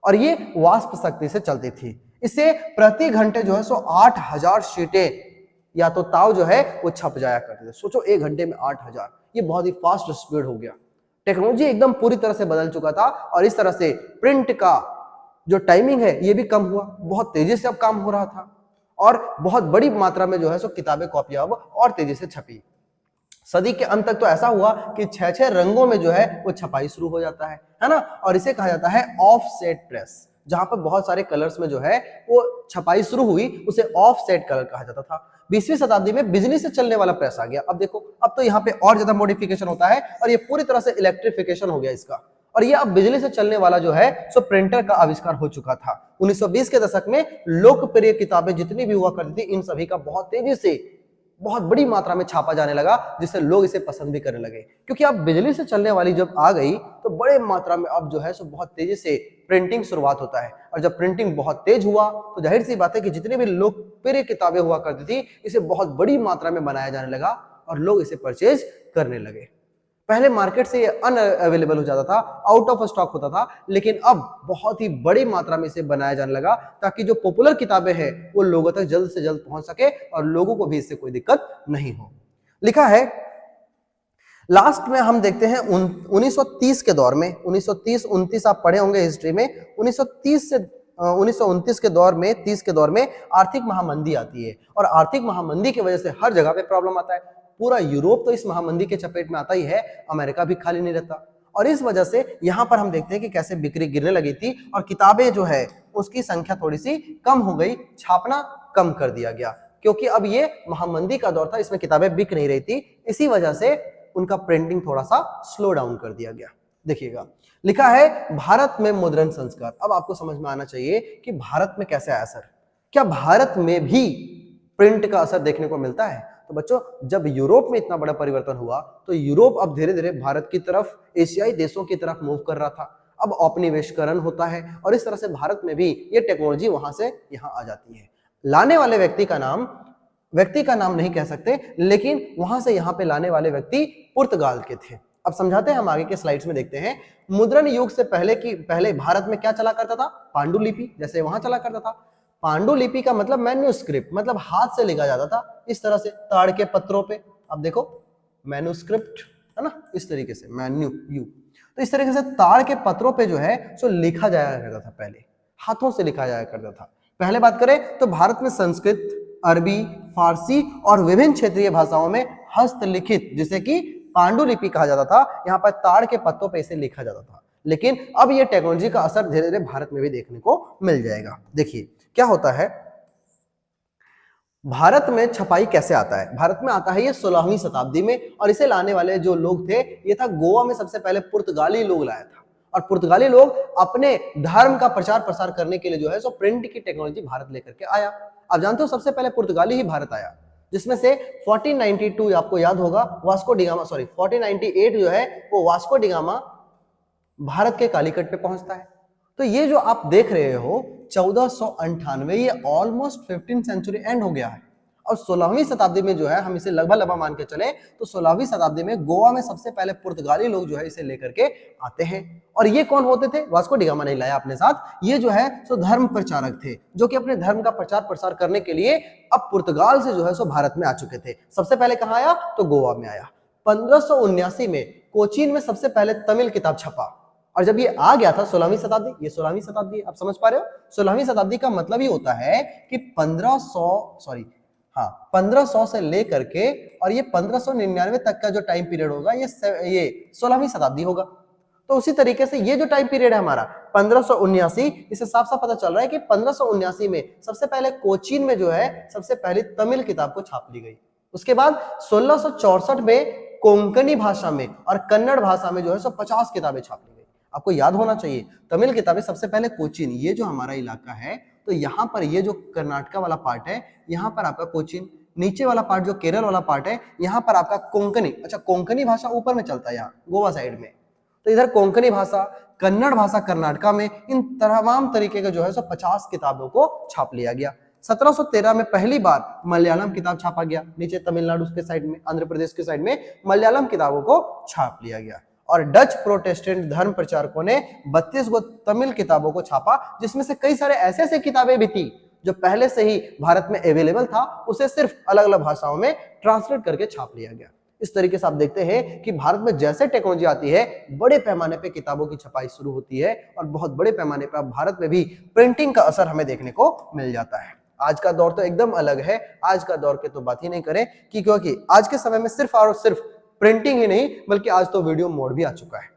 और ये वाष्प शक्ति से चलती थी। इससे प्रति घंटे जो है सो 8000 शीटें या तो ताव जो है वो छप जाया करते थे। सोचो एक घंटे में 8000, ये बहुत ही फास्ट स्पीड हो गया। टेक्नोलॉजी एकदम पूरी तरह से बदल चुका था और इस तरह से प्रिंट का जो टाइमिंग है ये भी कम हुआ, बहुत तेजी से अब काम हो रहा था और बहुत बड़ी मात्रा में जो है सो किताबें कॉपियां अब और तेजी से छपी। सदी के अंत तक तो ऐसा हुआ कि 6-6 रंगों में जो है वो छपाई शुरू हो जाता है ना, और इसे कहा जाता है ऑफसेट प्रेस। जहां पर बहुत सारे कलर्स में जो है वो छपाई शुरू हुई उसे ऑफसेट कलर कहा जाता था। 20वीं शताब्दी में बिजली से चलने वाला प्रेस आ गया। अब देखो अब तो यहाँ पे और ज्यादा मॉडिफिकेशन होता है और ये पूरी तरह से इलेक्ट्रिफिकेशन हो गया इसका, और ये अब बिजली से चलने वाला जो है सो प्रिंटर का आविष्कार हो चुका था। 1920 के दशक में लोकप्रिय किताबें जितनी भी हुआ करती थी इन सभी का बहुत तेजी से बहुत बड़ी मात्रा में छापा जाने लगा, जिससे लोग इसे पसंद भी करने लगे। क्योंकि अब बिजली से चलने वाली जब आ गई तो बड़े मात्रा में अब जो है सो बहुत तेजी से प्रिंटिंग शुरुआत होता है। और जब प्रिंटिंग बहुत तेज हुआ तो जाहिर सी बात है कि जितने भी लोकप्रिय किताबें हुआ करती थी इसे बहुत बड़ी मात्रा में बनाया जाने लगा और लोग इसे परचेज करने लगे। पहले मार्केट से ये अनअवेलेबल हो जाता था, आउट ऑफ स्टॉक होता था, लेकिन अब बहुत ही बड़ी मात्रा में इसे बनाया जाने लगा ताकि जो पॉपुलर किताबें हैं वो लोगों तक जल्द से जल्द पहुंच सके और लोगों को भी इससे कोई दिक्कत नहीं हो। लिखा है लास्ट में हम देखते हैं 1930 के दौर में, 1930-29 आप पढ़े होंगे हिस्ट्री में, 1930 से 1929 के दौर में, 30 के दौर में आर्थिक महामंदी आती है और आर्थिक महामंदी की वजह से हर जगह पे प्रॉब्लम आता है। पूरा यूरोप तो इस महामंदी के चपेट में आता ही है, अमेरिका भी खाली नहीं रहता और इस वजह से यहाँ पर हम देखते हैं कि कैसे बिक्री गिरने लगी थी और किताबें जो है उसकी संख्या थोड़ी सी कम हो गई, छापना कम कर दिया गया क्योंकि अब ये महामंदी का दौर था, इसमें किताबें बिक नहीं रही थी, इसी वजह से उनका प्रिंटिंग थोड़ा सा स्लो डाउन कर दिया गया। देखिएगा लिखा है भारत में मुद्रण संस्कार। अब आपको समझ में आना चाहिए कि भारत में कैसे आया असर, क्या भारत में भी प्रिंट का असर देखने को मिलता है? तो बच्चों जब यूरोप में इतना बड़ा परिवर्तन हुआ तो यूरोप अब धीरे धीरे भारत की तरफ, एशियाई देशों की तरफ मूव कर रहा था। अब औपनिवेशकरण होता है और इस तरह से भारत में भी ये टेक्नोलॉजी वहां से यहाँ आ जाती है। लाने वाले व्यक्ति का नाम नहीं कह सकते, लेकिन वहां से यहाँ पे लाने वाले व्यक्ति पुर्तगाल के थे। अब समझाते हैं, हम आगे के स्लाइड्स में देखते हैं। मुद्रण युग से पहले भारत में क्या चला करता था? पांडुलिपि, जैसे वहां चला करता था। पांडुलिपि का मतलब मैन्यूस्क्रिप्ट, मतलब हाथ से लिखा जाता था इस तरह से ताड़ के पत्रों पे। अब देखो मैन्यूस्क्रिप्ट है ना, इस तरीके से तो इस तरीके से ताड़ के पत्रों पे जो है सो लिखा जाया करता था, पहले हाथों से लिखा जाया करता था। पहले बात करें तो भारत में संस्कृत, अरबी, फारसी और विभिन्न क्षेत्रीय भाषाओं में हस्तलिखित, जिसे कि पांडुलिपि कहा जाता था, यहाँ पर ताड़ के पत्तों पे इसे लिखा जाता था। लेकिन अब ये टेक्नोलॉजी का असर धीरे धीरे भारत में भी देखने को मिल जाएगा। देखिए क्या होता है, भारत में छपाई कैसे आता है? भारत में आता है ये 16वीं शताब्दी में और इसे लाने वाले जो लोग थे ये था गोवा में सबसे पहले पुर्तगाली लोग लाया था और पुर्तगाली लोग अपने धर्म का प्रचार प्रसार करने के लिए जो है सो प्रिंट की टेक्नोलॉजी भारत लेकर के आया। आप जानते हो सबसे पहले पुर्तगाली ही भारत आया, जिसमें से 1492 आपको याद होगा 1498 जो है वो वास्को डिगामा भारत के कालीकट पे पहुंचता है। तो ये जो आप देख रहे हो 1498, ये ऑलमोस्ट 15वीं सेंचुरी एंड हो गया है और 16वीं शताब्दी में जो है हम इसे लगभग मान के चले तो 16वीं शताब्दी में गोवा में सबसे पहले पुर्तगाली लोग जो है इसे लेकर के आते हैं। और ये कौन होते थे? वास्को डिगामा नहीं लाया अपने साथ, ये जो है सो धर्म प्रचारक थे जो कि अपने धर्म का प्रचार प्रसार करने के लिए अब पुर्तगाल से जो है सो भारत में आ चुके थे। सबसे पहले कहां आया? तो गोवा में आया। 1579 में कोचीन में सबसे पहले तमिल किताब छपा और जब ये आ गया था 16वीं शताब्दी, ये 16वीं शताब्दी, आप समझ पा रहे हो? 16वीं शताब्दी का मतलब ही होता है कि 1500 से लेकर के और ये 1599 तक का जो टाइम पीरियड होगा ये 16वीं शताब्दी होगा। तो उसी तरीके से ये जो टाइम पीरियड है हमारा 1579, इसे साफ साफ पता चल रहा है कि 1579 में सबसे पहले कोचीन में जो है सबसे पहले तमिल किताब को छाप ली गई। उसके बाद 1664 में कोंकणी भाषा में और कन्नड़ भाषा में जो है 50 किताबें छाप ली गई। आपको याद होना चाहिए तमिल किताबें सबसे पहले कोचीन, ये जो हमारा इलाका है, तो यहाँ पर ये जो कर्नाटका वाला पार्ट है यहाँ पर आपका कोचीन, नीचे वाला पार्ट जो केरल वाला पार्ट है यहाँ पर आपका कोंकणी। अच्छा, कोंकणी भाषा ऊपर में चलता है यहाँ गोवा साइड में, तो इधर कोंकणी भाषा, कन्नड़ भाषा कर्नाटका में, इन तमाम तरीके के जो है 50 किताबों को छाप लिया गया। 1713 में पहली बार मलयालम किताब छापा गया, नीचे तमिलनाडु के साइड में, आंध्र प्रदेश के साइड में मलयालम किताबों को छाप लिया गया। और डच प्रोटेस्टेंट धर्म प्रचारकों ने 32 गो तमिल किताबों को छापा, जिसमें से कई सारे ऐसे किताबें भी थी जो पहले से ही भारत में अवेलेबल था, उसे सिर्फ अलग अलग भाषाओं में ट्रांसलेट करके छाप लिया गया। इस तरीके से आप देखते हैं कि भारत में जैसे टेक्नोलॉजी आती है बड़े पैमाने पे किताबों की छपाई शुरू होती है और बहुत बड़े पैमाने पर भारत में भी प्रिंटिंग का असर हमें देखने को मिल जाता है। आज का दौर तो एकदम अलग है, आज का दौर की तो बात ही नहीं करें कि क्योंकि आज के समय में सिर्फ और सिर्फ प्रिंटिंग ही नहीं बल्कि आज तो वीडियो मोड भी आ चुका है।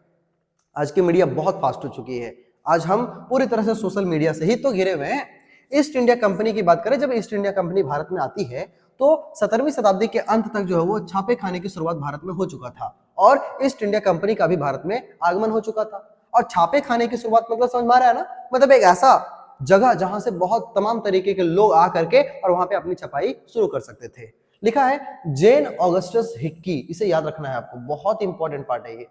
आज की मीडिया बहुत फास्ट हो चुकी है, आज हम पूरी तरह से सोशल मीडिया से ही तो घिरे हुए हैं। ईस्ट इंडिया कंपनी की बात करें, जब ईस्ट इंडिया कंपनी भारत में आती है तो 17वीं शताब्दी के अंत तक जो है वो छापे खाने की शुरुआत भारत में हो चुका था और ईस्ट इंडिया कंपनी का भी भारत में आगमन हो चुका था। और छापे खाने की शुरुआत मतलब समझ में आ रहा है ना, मतलब एक ऐसा जगह जहां से बहुत तमाम तरीके के लोग आ करके और वहां पे अपनी छपाई शुरू कर सकते थे। लिखा है जेन ऑगस्टस हिक्की, इसे याद रखना है आपको, बहुत इंपॉर्टेंट पार्ट है ये।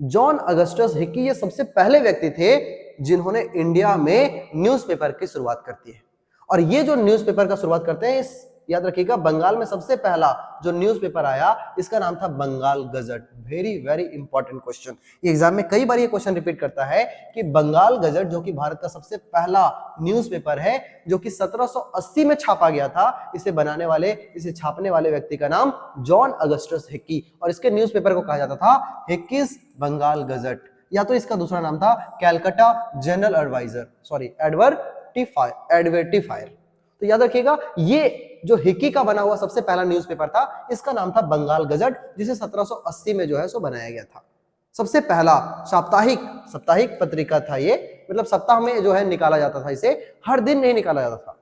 जॉन अगस्टस हिक्की ये सबसे पहले व्यक्ति थे जिन्होंने इंडिया में न्यूज़पेपर की शुरुआत करती है। और ये जो न्यूज़पेपर का शुरुआत करते हैं, इस याद रखिएगा, बंगाल में सबसे पहला जो न्यूज़पेपर आया इसका नाम था Bengal gazette. Very very important question, ये एग्जाम में कई बार ये क्वेश्चन रिपीट करता है कि बंगाल गजट जो कि भारत का सबसे पहला न्यूज़पेपर है, जो कि 1780 में छापा गया था, इसे छापने वाले व्यक्ति का नाम जॉन अगस्टस हिक्की, और इसके न्यूज़पेपर को कहा जाता था हिक्कीज बंगाल गजट, या तो इसका दूसरा नाम था कैलकाटा जनरल एडवाइजर, सॉरी एडवर्टिफायर। तो याद रखिएगा, ये जो हिक्की का बना हुआ सबसे पहला न्यूज़पेपर था, इसका नाम था बंगाल गजट, जिसे 1780 में जो है सो बनाया गया था। सबसे पहला साप्ताहिक पत्रिका था ये, मतलब सप्ताह में जो है निकाला जाता था, इसे हर दिन नहीं निकाला जाता था,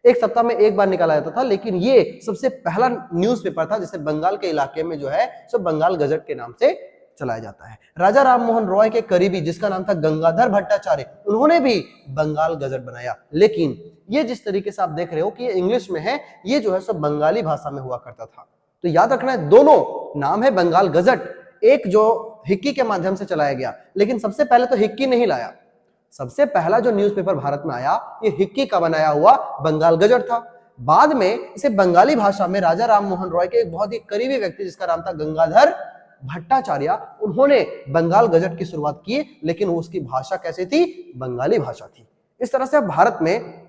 एक सप्ताह में एक बार निकाला जाता था, लेकिन ये सबसे पहला न्यूज़पेपर था जिसे बंगाल के इलाके में जो है सो बंगाल गजट के नाम से चलाया जाता है। राजा राम मोहन रॉय के करीबी जिसका नाम था गंगाधर भट्टाचार्य, उन्होंने भी बंगाल गजट बनाया, लेकिन ये जिस तरीके से आप देख रहे हो कि ये इंग्लिश में है, ये जो है सब बंगाली भाषा में हुआ करता था। तो याद रखना है, दोनों नाम है बंगाल गजट, एक जो हिक्की के माध्यम से चलाया गया, लेकिन सबसे पहले तो हिक्की नहीं लाया, सबसे पहला जो न्यूज़पेपर भारत में आया ये हिक्की का बनाया हुआ बंगाल गजट था। बाद में इसे बंगाली भाषा में राजा राम मोहन रॉय के एक बहुत ही करीबी व्यक्ति जिसका नाम था गंगाधर भट्टाचार्य, उन्होंने बंगाल गजट की शुरुआत की, लेकिन उसकी भाषा कैसी थी? बंगाली भाषा थी। इस तरह से भारत में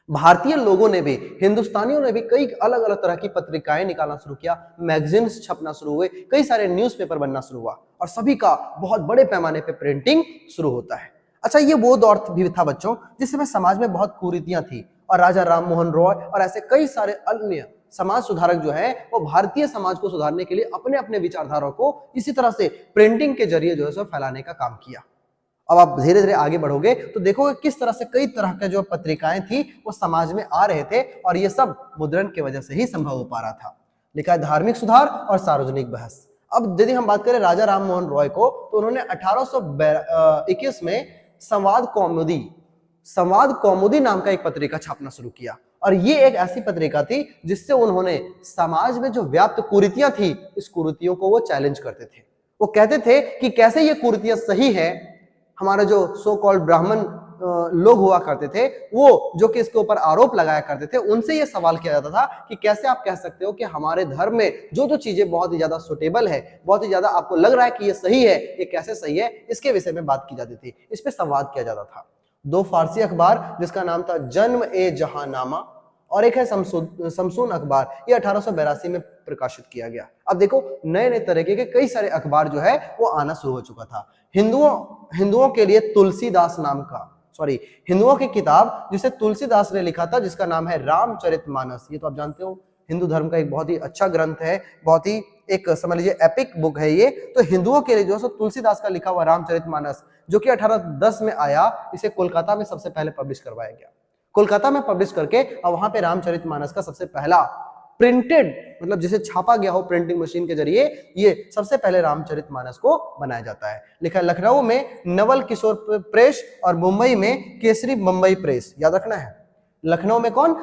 भारतीय लोगों ने भी, हिंदुस्तानियों ने भी कई अलग अलग तरह की पत्रिकाएं निकालना शुरू किया, मैगजीन्स छपना शुरू हुए, कई सारे न्यूज़पेपर बनना शुरू हुआ, और सभी का बहुत बड़े पैमाने पे प्रिंटिंग शुरू होता है। अच्छा, ये वो दौर भी था बच्चों जिसमें समाज में बहुत कुरीतियां थी, और राजा राम मोहन रॉय और ऐसे कई सारे अन्य समाज सुधारक जो है वो भारतीय समाज को सुधारने के लिए अपने अपने विचारधारा को इसी तरह से प्रिंटिंग के जरिए जो है सो फैलाने का काम किया। अब आप धीरे धीरे आगे बढ़ोगे तो देखोगे किस तरह से कई तरह के जो पत्रिकाएं थी वो समाज में आ रहे थे, और ये सब मुद्रण की वजह से ही संभव हो पा रहा था। लिखा है धार्मिक सुधार और सार्वजनिक बहस। अब यदि हम बात करें राजा राम मोहन रॉय को, तो उन्होंने 1821 में संवाद कौमुदी नाम का एक पत्रिका छापना शुरू किया, और ये एक ऐसी पत्रिका थी जिससे उन्होंने समाज में जो व्याप्त कुरीतियां थी, इस कुरीतियों को वो चैलेंज करते थे। वो कहते थे कि कैसे ये कुरीतियां सही है। हमारे जो सो कॉल्ड ब्राह्मण लोग हुआ करते थे, वो जो कि इसके ऊपर आरोप लगाया करते थे, उनसे ये सवाल किया जाता था कि कैसे आप कह सकते हो कि हमारे धर्म में जो जो चीजें बहुत ही ज्यादा सुटेबल है, बहुत ही ज्यादा आपको लग रहा है कि ये सही है, ये कैसे सही है, इसके विषय में बात की जाती थी, इस पे संवाद किया जाता था। दो फारसी अखबार जिसका नाम था जन्म ए जहांनामा और एक है शमसून अखबार, ये 1882 में प्रकाशित किया गया। अब देखो नए नए तरीके के कई सारे अखबार जो है वो आना शुरू हो चुका था। हिंदुओं के लिए तुलसीदास नाम का, हिंदुओं की किताब जिसे तुलसीदास ने लिखा था, जिसका नाम है रामचरितमानस। ये तो आप जानते हो हिंदू धर्म का एक बहुत ही अच्छा ग्रंथ है, बहुत ही एक समझ लीजिए एपिक बुक है ये। तो हिंदुओं के लिए जो है तुलसीदास का लिखा हुआ रामचरितमानस, जो कि 1810 में आया, इसे कोलकाता में सबसे पहले पब्लिश करवाया गया। कोलकाता में पब्लिश करके और वहां पे रामचरितमानस का सबसे पहला प्रिंटेड, मतलब जिसे छापा गया हो प्रिंटिंग मशीन के जरिए, ये सबसे पहले रामचरितमानस को बनाया जाता है। लिखा है लखनऊ में नवल किशोर प्रेस और मुंबई में केसरी बंबई प्रेस। याद रखना है, लखनऊ में कौन?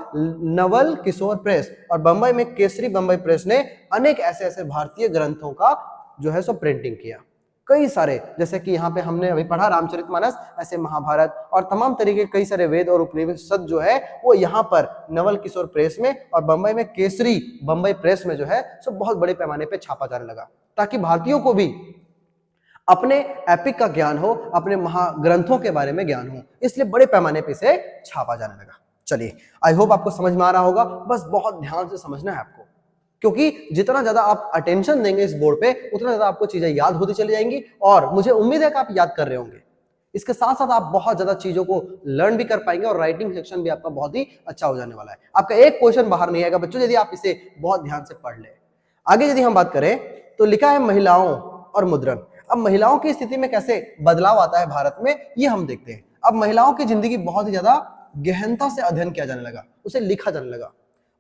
नवल किशोर प्रेस, और बंबई में केसरी बंबई प्रेस ने अनेक ऐसे ऐसे भारतीय ग्रंथों का जो है सो प्रिंटिंग किया। कई सारे, जैसे कि यहाँ पे हमने अभी पढ़ा रामचरितमानस, ऐसे महाभारत और तमाम तरीके कई सारे वेद और उपनिषद जो है वो यहाँ पर नवल किशोर प्रेस में और बंबई में केसरी बंबई प्रेस में जो है सो बहुत बड़े पैमाने पे छापा जाने लगा, ताकि भारतीयों को भी अपने एपिक का ज्ञान हो, अपने महाग्रंथों के बारे में ज्ञान हो, इसलिए बड़े पैमाने पे इसे छापा जाने लगा। चलिए, आई होप आपको समझ में आ रहा होगा, बस बहुत ध्यान से समझना है आपको, क्योंकि जितना ज्यादा आप अटेंशन देंगे इस बोर्ड पे, उतना ज्यादा आपको चीजें याद होती चली जाएंगी, और मुझे उम्मीद है कि आप याद कर रहे होंगे। इसके साथ साथ आप बहुत ज्यादा चीजों को लर्न भी कर पाएंगे, और राइटिंग सेक्शन भी आपका बहुत ही अच्छा हो जाने वाला है। आपका एक क्वेश्चन बाहर नहीं आएगा बच्चों, यदि आप इसे बहुत ध्यान से पढ़ ले। आगे यदि हम बात करें तो लिखा है महिलाओं और मुद्रण। अब महिलाओं की स्थिति में कैसे बदलाव आता है भारत में, ये हम देखते हैं। अब महिलाओं की जिंदगी बहुत ही ज्यादा गहनता से अध्ययन किया जाने लगा, उसे लिखा जाने लगा।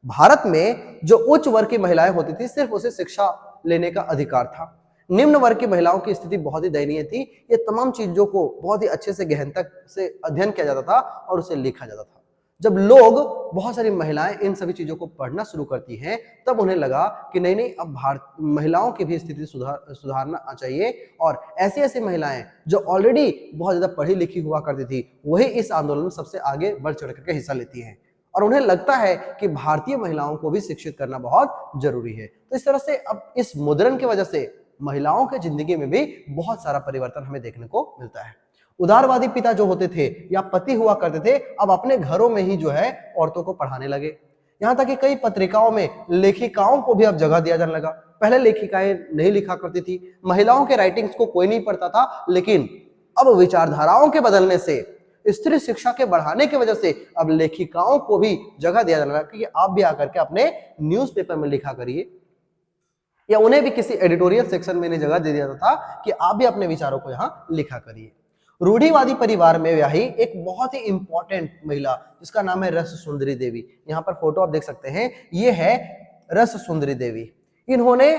भारत में जो उच्च वर्ग की महिलाएं होती थी, सिर्फ उसे शिक्षा लेने का अधिकार था। निम्न वर्ग की महिलाओं की स्थिति बहुत ही दयनीय थी। ये तमाम चीजों को बहुत ही अच्छे से गहनता से अध्ययन किया जाता था और उसे लिखा जाता था। जब लोग, बहुत सारी महिलाएं इन सभी चीजों को पढ़ना शुरू करती हैं, तब उन्हें लगा कि नहीं नहीं, अब भारत महिलाओं की भी स्थिति सुधारना चाहिए। और ऐसी ऐसी महिलाएं जो ऑलरेडी बहुत ज्यादा पढ़ी लिखी हुआ करती थी, वही इस आंदोलन में सबसे आगे बढ़ चढ़ करके हिस्सा लेती हैं और उन्हें लगता है कि भारतीय महिलाओं को भी शिक्षित करना बहुत जरूरी है। तो इस तरह से अब इस मुद्रण की वजह से महिलाओं के जिंदगी में भी बहुत सारा परिवर्तन हमें देखने को मिलता है। उदारवादी पिता जो होते थे या पति हुआ करते थे, अब अपने घरों में ही जो है औरतों को पढ़ाने लगे। यहां तक कि कई पत्रिकाओं में लेखिकाओं को भी अब जगह दिया जाने लगा। पहले लेखिकाएं नहीं लिखा करती थी, महिलाओं के राइटिंग्स को कोई नहीं पढ़ता था, लेकिन अब विचारधाराओं के बदलने से, स्त्री शिक्षा के बढ़ाने की वजह से अब लेखिकाओं को भी जगह दिया जाने लगा कि आप भी आकर के अपने न्यूज़पेपर में लिखा करिए, या उन्हें भी किसी एडिटोरियल सेक्शन में जगह दे दिया था कि आप भी अपने विचारों को यहां लिखा करिए। रूढ़िवादी परिवार में व्याही एक बहुत ही इंपॉर्टेंट महिला जिसका नाम है रस सुंदरी देवी। यहां पर फोटो आप देख सकते हैं, ये है रस सुंदरी देवी। इन्होंने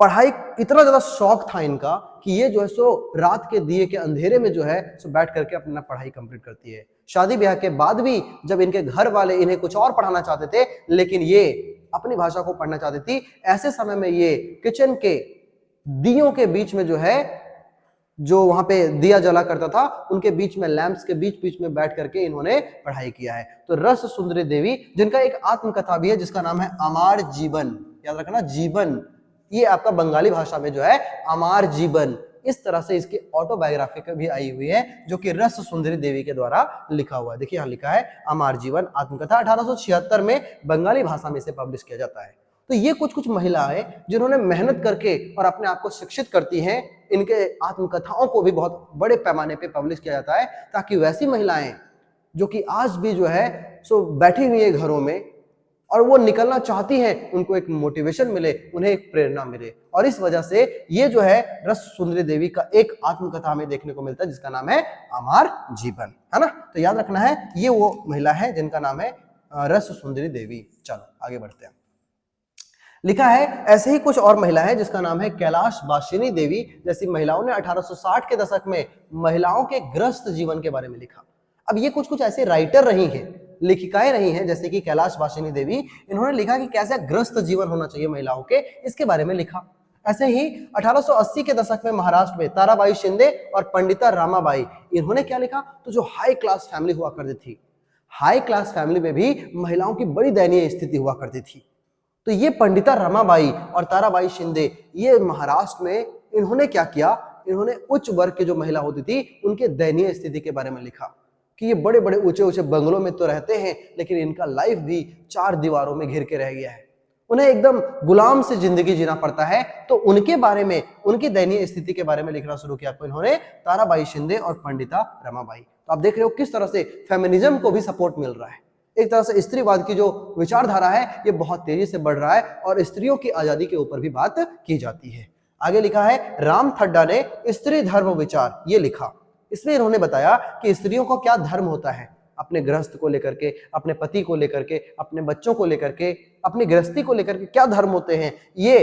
पढ़ाई, इतना ज्यादा शौक था इनका कि ये जो है सो रात के दिए के अंधेरे में जो है सो बैठ करके अपना पढ़ाई कंप्लीट करती है। शादी ब्याह के बाद भी जब इनके घर वाले इन्हें कुछ और पढ़ाना चाहते थे, लेकिन ये अपनी भाषा को पढ़ना चाहती थी, ऐसे समय में ये किचन के दियों के बीच में जो है, जो वहां पे दिया जला करता था, उनके बीच में, लैंप्स के बीच बीच में बैठ करके इन्होंने पढ़ाई किया है। तो रस सुंदरी देवी, जिनका एक आत्मकथा भी है जिसका नाम है अमार जीवन, याद रखना जीवन, ये आपका बंगाली भाषा में जो है अमार जीवन, इस तरह से इसकी ऑटोबायोग्राफी भी आई हुई है जो कि रस सुंदरी देवी के द्वारा लिखा हुआ है। देखिए यहाँ लिखा है अमार जीवन आत्मकथा, 1876 में बंगाली भाषा में इसे पब्लिश किया जाता है। तो ये कुछ कुछ महिलाएं जिन्होंने मेहनत करके और अपने आप को शिक्षित करती हैं, इनके आत्मकथाओं को भी बहुत बड़े पैमाने पे पब्लिश किया जाता है, ताकि वैसी महिलाएं जो कि आज भी जो है सो बैठी हुई है घरों में और वो निकलना चाहती हैं, उनको एक मोटिवेशन मिले, उन्हें एक प्रेरणा मिले। और इस वजह से ये जो है रस सुंदरी देवी का एक आत्मकथा हमें देखने को मिलता है जिसका नाम है अमार जीवन, है ना। तो याद रखना है, ये वो महिला है जिनका नाम है रस सुंदरी देवी। चलो आगे बढ़ते हैं। लिखा है ऐसे ही कुछ और महिला है जिसका नाम है कैलाश वासिनी देवी जैसी महिलाओं ने 1860 के दशक में महिलाओं के ग्रस्त जीवन के बारे में लिखा। अब ये कुछ कुछ ऐसे राइटर रही हैं, लेखिकाएं रही हैं, जैसे कि कैलाश वासिनी देवी, इन्होंने लिखा कि कैसे ग्रस्त जीवन होना चाहिए महिलाओं के, इसके बारे में लिखा। ऐसे ही 1880 के दशक में महाराष्ट्र में ताराबाई शिंदे और पंडिता रामाबाई, इन्होंने क्या लिखा, तो जो हाई क्लास फैमिली हुआ करती थी, हाई क्लास फैमिली में भी महिलाओं की बड़ी दयनीय स्थिति हुआ करती थी। तो ये पंडिता रमाबाई और ताराबाई शिंदे, ये महाराष्ट्र में इन्होंने क्या किया, इन्होंने उच्च वर्ग की जो महिला होती थी उनके दयनीय स्थिति के बारे में लिखा कि ये बड़े बड़े ऊंचे ऊंचे बंगलों में तो रहते हैं, लेकिन इनका लाइफ भी 4 दीवारों में घिर के रह गया है, उन्हें एकदम गुलाम से जिंदगी जीना पड़ता है। तो उनके बारे में, उनकी दयनीय स्थिति के बारे में लिखना शुरू किया इन्होंने ताराबाई शिंदे और पंडिता रमाबाई। तो आप देख रहे हो किस तरह से फेमिनिज्म को भी सपोर्ट मिल रहा है। एक तरह से स्त्रीवाद की जो विचारधारा है ये बहुत तेजी से बढ़ रहा है और स्त्रियों की आजादी के ऊपर भी बात की जाती है। आगे लिखा है राम थड्डा ने स्त्री धर्म विचार, ये लिखा। इसमें इन्होंने बताया कि स्त्रियों का क्या धर्म होता है, अपने गृहस्थ को लेकर के, अपने पति को लेकर के, अपने बच्चों को लेकर के, अपनी गृहस्थी को लेकर के क्या धर्म होते हैं, ये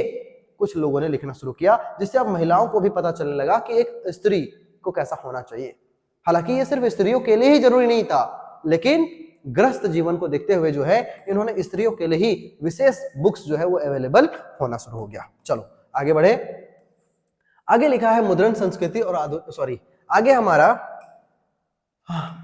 कुछ लोगों ने लिखना शुरू किया, जिससे अब महिलाओं को भी पता चलने लगा कि एक स्त्री को कैसा होना चाहिए। हालांकि ये सिर्फ स्त्रियों के लिए ही जरूरी नहीं था, लेकिन ग्रस्त जीवन को देखते हुए जो है इन्होंने स्त्रियों के लिए ही विशेष बुक्स जो है वो अवेलेबल होना शुरू हो गया। चलो आगे बढ़े। आगे लिखा है मुद्रण संस्कृति और आगे हमारा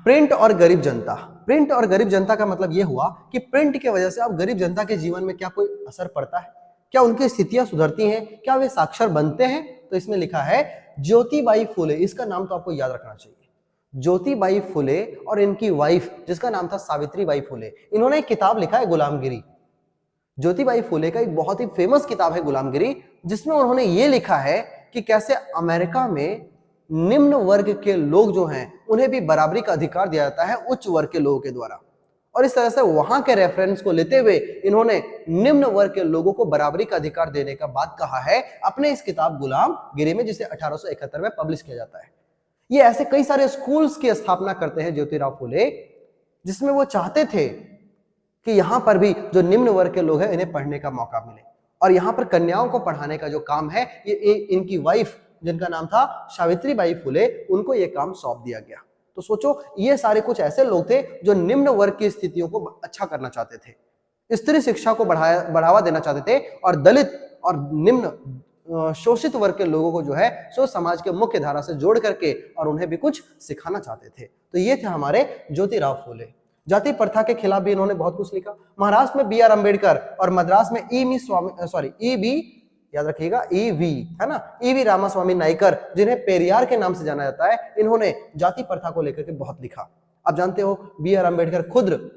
प्रिंट और गरीब जनता। प्रिंट और गरीब जनता का मतलब यह हुआ कि प्रिंट की वजह से अब गरीब जनता के जीवन में क्या कोई असर पड़ता है, क्या उनकी स्थितियां सुधरती हैं, क्या वे साक्षर बनते हैं। तो इसमें लिखा है ज्योतिबाई फुले, इसका नाम तो आपको याद रखना चाहिए, ज्योतिबाई फुले और इनकी वाइफ जिसका नाम था सावित्रीबाई फुले, इन्होंने एक किताब लिखा है गुलामगिरी। ज्योतिबाई फुले का एक बहुत ही फेमस किताब है गुलामगिरी, जिसमें उन्होंने ये लिखा है कि कैसे अमेरिका में निम्न वर्ग के लोग जो हैं उन्हें भी बराबरी का अधिकार दिया जाता है उच्च वर्ग के लोगों के द्वारा। और इस तरह से वहां के रेफरेंस को लेते हुए इन्होंने निम्न वर्ग के लोगों को बराबरी का अधिकार देने का बात कहा है अपने इस किताब गुलामगिरी में, जिसे 1871 में पब्लिश किया जाता है। ये ऐसे कई सारे स्कूल्स की स्थापना करते हैं ज्योतिराव फुले, जिसमें वो चाहते थे कि यहां पर भी जो निम्न वर्ग के लोग हैं इन्हें पढ़ने का मौका मिले। और यहां पर कन्याओं को पढ़ाने का जो काम है ये इनकी वाइफ जिनका नाम था सावित्रीबाई फुले, उनको ये काम सौंप दिया गया। तो सोचो, ये सारे कुछ ऐसे लोग थे जो निम्न वर्ग की स्थितियों को अच्छा करना चाहते थे, स्त्री शिक्षा को बढ़ावा देना चाहते थे, और दलित और निम्न शोषित वर्ग के लोगों को जो है सो समाज के मुख्य धारा से जोड़ करके और उन्हें भी कुछ सिखाना चाहते थे। तो ये थे हमारे ज्योतिराव फूले। जाति प्रथा के खिलाफ भी इन्होंने बहुत कुछ लिखा। महाराष्ट्र में बी आर अम्बेडकर और मद्रास में याद रखिएगा ईवी, है ना, ईवी रामास्वामी नायकर, जिन्हें पेरियार के नाम से जाना जाता है, इन्होंने जाति प्रथा को लेकर के बहुत लिखा। आप जानते हो बी आर अम्बेडकर खुद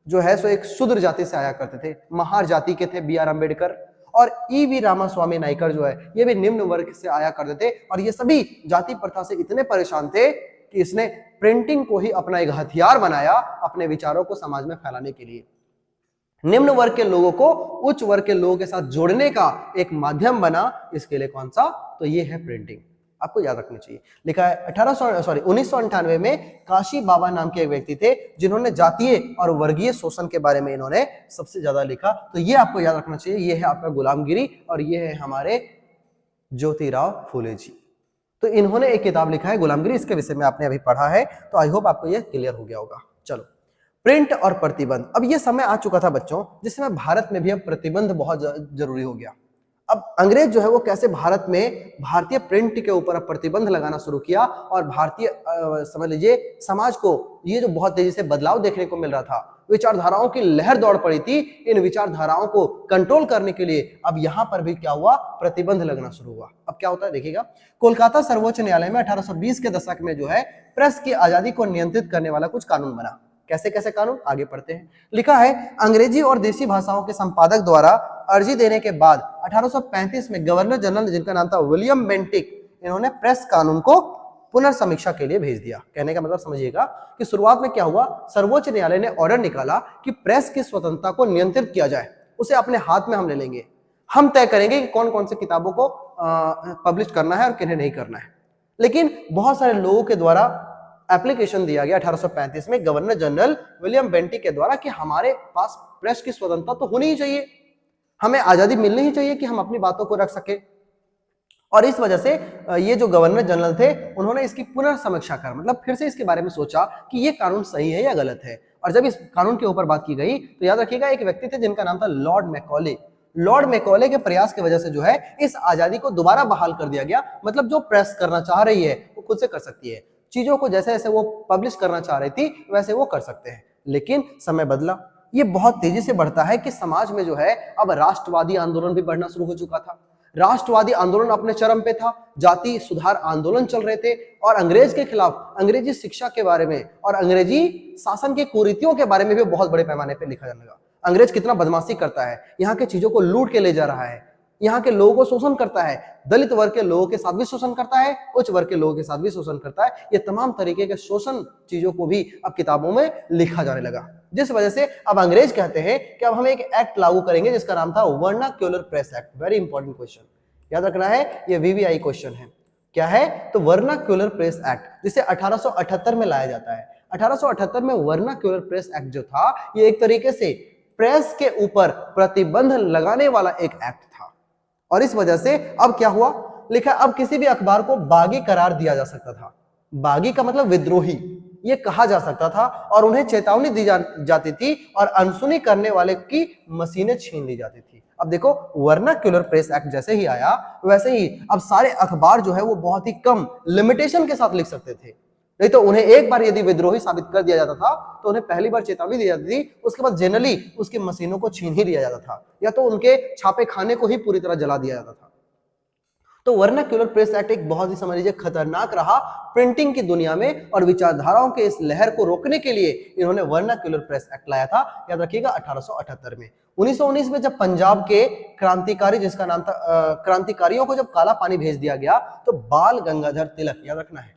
जो है सो एक शूद्र जाति से आया करते थे, महार जाति के थे बी आर अम्बेडकर, और ईवी रामास्वामी नायकर जो है ये भी निम्न वर्ग से आया करते थे, और ये सभी जाति प्रथा से इतने परेशान थे कि इसने प्रिंटिंग को ही अपना एक हथियार बनाया अपने विचारों को समाज में फैलाने के लिए। निम्न वर्ग के लोगों को उच्च वर्ग के लोगों के साथ जोड़ने का एक माध्यम बना, इसके लिए कौन सा, तो ये है प्रिंटिंग। आपको याद रखनी चाहिए। लिखा है 1998 में काशी बाबा नाम के एक व्यक्ति थे जिन्होंने जातीय और वर्गीय शोषण के बारे में इन्होंने सबसे ज्यादा लिखा। तो ये आपको याद रखना चाहिए, ये है आपका गुलामगिरी और ये है हमारे ज्योतिराव फूले जी। तो इन्होंने एक किताब लिखा है गुलामगिरी, इसके विषय में आपने अभी पढ़ा है, तो आई होप आपको ये क्लियर हो गया होगा। चलो, प्रिंट और प्रतिबंध। अब ये समय आ चुका था बच्चों जिस समय भारत में भी अब प्रतिबंध बहुत जरूरी हो गया। अब अंग्रेज जो है वो कैसे भारत में भारतीय प्रिंट के ऊपर प्रतिबंध लगाना शुरू किया और भारतीय समझ लीजिए समाज को ये जो बहुत तेजी से बदलाव देखने को मिल रहा था, विचारधाराओं की लहर दौड़ पड़ी थी, इन विचारधाराओं को कंट्रोल करने के लिए अब यहां पर भी क्या हुआ, प्रतिबंध लगना शुरू हुआ। अब क्या होता है देखिएगा, कोलकाता सर्वोच्च न्यायालय में 1820 के दशक में जो है प्रेस की आजादी को नियंत्रित करने वाला कुछ कानून बना। कैसे कैसे कानून, आगे पढ़ते हैं। लिखा है, अंग्रेजी और देसी भाषाओं के संपादक द्वारा अर्जी देने के बाद 1835 में गवर्नर जनरल, जिनका नाम था विलियम बेंटिक, इन्होंने प्रेस कानून को पुनर्समीक्षा के लिए भेज दिया। कहने का मतलब समझिएगा कि शुरुआत में क्या हुआ, सर्वोच्च न्यायालय ने ऑर्डर निकाला कि प्रेस की स्वतंत्रता को नियंत्रित किया जाए, उसे अपने हाथ में हम ले लेंगे, हम तय करेंगे कि कौन कौन से किताबों को पब्लिश करना है और किन्हें नहीं करना है। लेकिन बहुत सारे लोगों के द्वारा एप्लीकेशन दिया गया 1835 में गवर्नर जनरल विलियम बेंटिक के द्वारा कि हमारे पास प्रेस की स्वतंत्रता तो होनी ही चाहिए, हमें आजादी मिलनी ही चाहिए कि हम अपनी बातों को रख सके। और इस वजह से ये जो गवर्नर जनरल थे उन्होंने इसकी पुनर्समीक्षा कर, मतलब फिर से इसके बारे में सोचा कि ये कानून सही है या गलत है। और जब इस कानून के ऊपर बात की गई तो याद रखिएगा एक व्यक्ति थे जिनका नाम था लॉर्ड मैकॉले। लॉर्ड मैकॉले के प्रयास की वजह से जो है इस आजादी को दोबारा बहाल कर दिया गया। मतलब जो प्रेस करना चाह रही है वो खुद से कर सकती है, चीजों को जैसे जैसे वो पब्लिश करना चाह रही थी वैसे वो कर सकते हैं। लेकिन समय बदला, ये बहुत तेजी से बढ़ता है कि समाज में जो है अब राष्ट्रवादी आंदोलन भी बढ़ना शुरू हो चुका था। राष्ट्रवादी आंदोलन अपने चरम पे था, जाति सुधार आंदोलन चल रहे थे और अंग्रेज के खिलाफ अंग्रेजी शिक्षा के बारे में और अंग्रेजी शासन के कुरीतियों के बारे में भी बहुत बड़े पैमाने पे लिखा जाने लगा। अंग्रेज कितना बदमाशी करता है, यहाँ के चीजों को लूट के ले जा रहा है, यहाँ के लोगों को शोषण करता है, दलित वर्ग के लोगों के साथ भी शोषण करता है, उच्च वर्ग के लोगों के साथ भी शोषण करता है। ये तमाम तरीके के शोषण चीजों को भी अब किताबों में लिखा जाने लगा, जिस वजह से अब अंग्रेज कहते हैं कि अब हम एक एक्ट लागू करेंगे जिसका नाम था vernacular press act. Very important question, याद रखना है, ये वीवीआई क्वेश्चन है। क्या है, तो वर्नाक्युलर प्रेस एक्ट, जिसे 1878 में लाया जाता है। 1878 में वर्नाक्युलर प्रेस एक्ट जो था ये एक तरीके से प्रेस के ऊपर प्रतिबंध लगाने वाला एक एक्ट था। और इस वजह से अब क्या हुआ, लिखा अब किसी भी अखबार को बागी करार दिया जा सकता था। बागी का मतलब विद्रोही, ये कहा जा सकता था और उन्हें चेतावनी दी जाती थी और अनसुनी करने वाले की मशीनें छीन ली जाती थी। अब देखो वर्नाक्युलर प्रेस एक्ट जैसे ही आया वैसे ही अब सारे अखबार जो है वो बहुत ही कम लिमिटेशन के साथ लिख सकते थे। नहीं तो उन्हें एक बार यदि विद्रोही साबित कर दिया जाता था तो उन्हें पहली बार चेतावनी दी जाती थी, उसके बाद जनरली उसकी मशीनों को छीन ही दिया जाता था या तो उनके छापे खाने को ही पूरी तरह जला दिया जाता था। तो वर्नाक्युलर प्रेस एक्ट एक बहुत ही समझ लीजिए खतरनाक रहा प्रिंटिंग की दुनिया में, और विचारधाराओं के इस लहर को रोकने के लिए इन्होंने वर्नाक्युलर प्रेस एक्ट लाया था। याद रखिएगा 1878 में। 1919 में जब पंजाब के क्रांतिकारी, जिसका नाम था क्रांतिकारियों को जब काला पानी भेज दिया गया तो बाल गंगाधर तिलक, याद रखना है,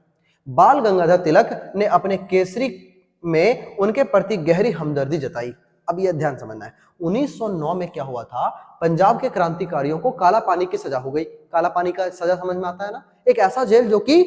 बाल गंगाधर तिलक ने अपने केसरी में उनके प्रति गहरी हमदर्दी जताई। अब यह ध्यान समझना है, 1909 में क्या हुआ था, पंजाब के क्रांतिकारियों को काला पानी की सजा हो गई। काला पानी का सजा समझ में आता है ना, एक ऐसा जेल जो कि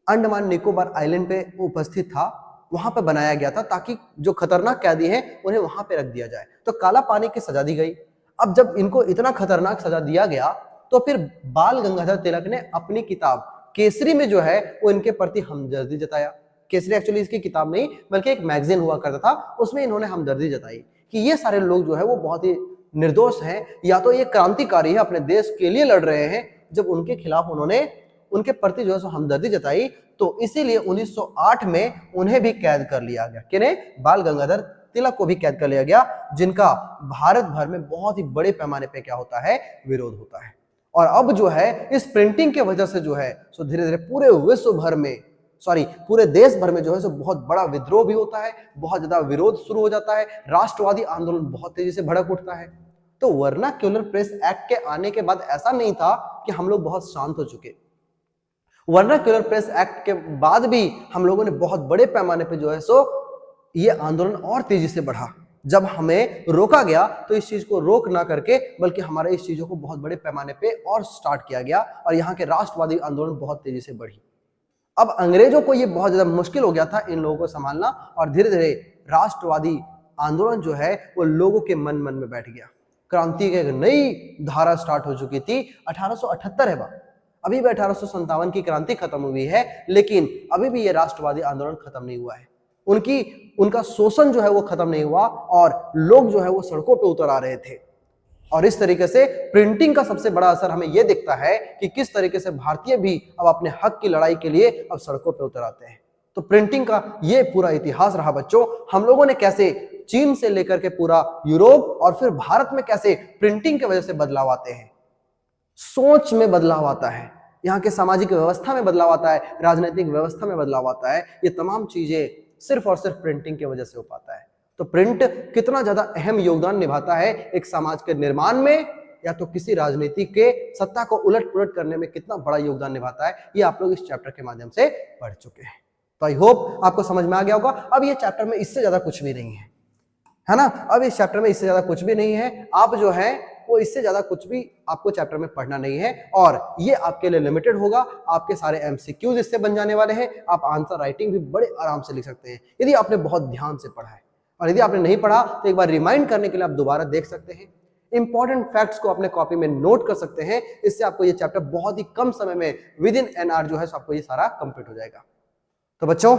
अंडमान निकोबार आइलैंड पे उपस्थित था, वहां पे बनाया गया था ताकि जो खतरनाक कैदी हैं उन्हें वहां पे रख दिया जाए। तो काला पानी की सजा दी गई। अब जब इनको इतना खतरनाक सजा दिया गया तो फिर बाल गंगाधर तिलक ने अपनी किताब केसरी में जो है वो इनके प्रति हमदर्दी जताया। केसरी एक्चुअली इसकी किताब नहीं बल्कि एक मैगजीन हुआ करता था, उसमें इन्होंने हमदर्दी जताई कि ये सारे लोग जो है वो बहुत ही निर्दोष हैं, या तो ये क्रांतिकारी है, अपने देश के लिए लड़ रहे हैं। जब उनके खिलाफ उन्होंने उनके प्रति जो है सो हमदर्दी जताई, तो इसीलिए 1908 में उन्हें भी कैद कर लिया गया। किन्हें? बाल गंगाधर तिलक को भी कैद कर लिया गया, जिनका भारत भर में बहुत ही बड़े पैमाने पे क्या होता है? विरोध होता है। और अब जो है इस प्रिंटिंग के वजह से जो है सो धीरे धीरे पूरे विश्व भर में, सॉरी पूरे देश भर में जो है सो बहुत बड़ा विद्रोह भी होता है, बहुत ज्यादा विरोध शुरू हो जाता है, राष्ट्रवादी आंदोलन बहुत तेजी से भड़क उठता है। तो वर्नाक्यूलर प्रेस एक्ट के आने के बाद ऐसा नहीं था कि हम लोग बहुत शांत हो चुके। वर्नाक्यूलर प्रेस एक्ट के बाद भी हम लोगों ने बहुत बड़े पैमाने पे जो है सो ये आंदोलन और तेजी से बढ़ा। जब हमें रोका गया तो इस चीज को रोक ना करके बल्कि हमारे इस चीजों को बहुत बड़े पैमाने पे और स्टार्ट किया गया, और यहाँ के राष्ट्रवादी आंदोलन बहुत तेजी से बढ़ी। अब अंग्रेजों को ये बहुत ज्यादा मुश्किल हो गया था इन लोगों को संभालना, और धीरे धीरे राष्ट्रवादी आंदोलन जो है वो लोगों के मन मन में बैठ गया। क्रांति की एक नई धारा स्टार्ट हो चुकी थी। 1878 है, अभी भी 1857 की क्रांति खत्म हुई है, लेकिन अभी भी ये राष्ट्रवादी आंदोलन खत्म नहीं हुआ है। उनका शोषण जो है वो खत्म नहीं हुआ, और लोग जो है वो सड़कों पे उतर आ रहे थे। और इस तरीके से प्रिंटिंग का सबसे बड़ा असर हमें यह दिखता है कि किस तरीके से भारतीय भी अब अपने हक की लड़ाई के लिए अब सड़कों पे उतर आते हैं। तो प्रिंटिंग का ये पूरा इतिहास रहा बच्चों। हम लोगों ने कैसे चीन से लेकर के पूरा यूरोप और फिर भारत में कैसे प्रिंटिंग की वजह से बदलाव आते हैं, सोच में बदलाव आता है, यहाँ के सामाजिक व्यवस्था में बदलाव आता है, राजनीतिक व्यवस्था में बदलाव आता है। ये तमाम चीजें सिर्फ और सिर्फ प्रिंटिंग की वजह से हो पाता है। तो प्रिंट कितना ज्यादा अहम योगदान निभाता है एक समाज के निर्माण में, या तो किसी राजनीति के सत्ता को उलट पुलट करने में कितना बड़ा योगदान निभाता है, ये आप लोग इस चैप्टर के माध्यम से पढ़ चुके हैं। तो आई होप आपको समझ में आ गया होगा। अब ये चैप्टर में इससे ज्यादा कुछ भी नहीं है ना। अब इस चैप्टर में इससे ज्यादा कुछ भी नहीं है। आप जो है वो इससे ज्यादा कुछ भी आपको चैप्टर में पढ़ना नहीं है, और ये आपके लिए लिमिटेड होगा। आपके सारे एमसीक्यूज इससे बन जाने वाले हैं। आप आंसर राइटिंग भी बड़े आराम से लिख सकते हैं यदि आपने बहुत ध्यान से पढ़ा है, और यदि आपने नहीं पढ़ा तो एक बार रिमाइंड करने के लिए आप दोबारा देख सकते हैं। इंपॉर्टेंट फैक्ट्स को अपने कॉपी में नोट कर सकते हैं। इससे आपको ये चैप्टर बहुत ही कम समय में विद इन एन आवर जो है आपको ये सारा कंप्लीट हो जाएगा। तो बच्चों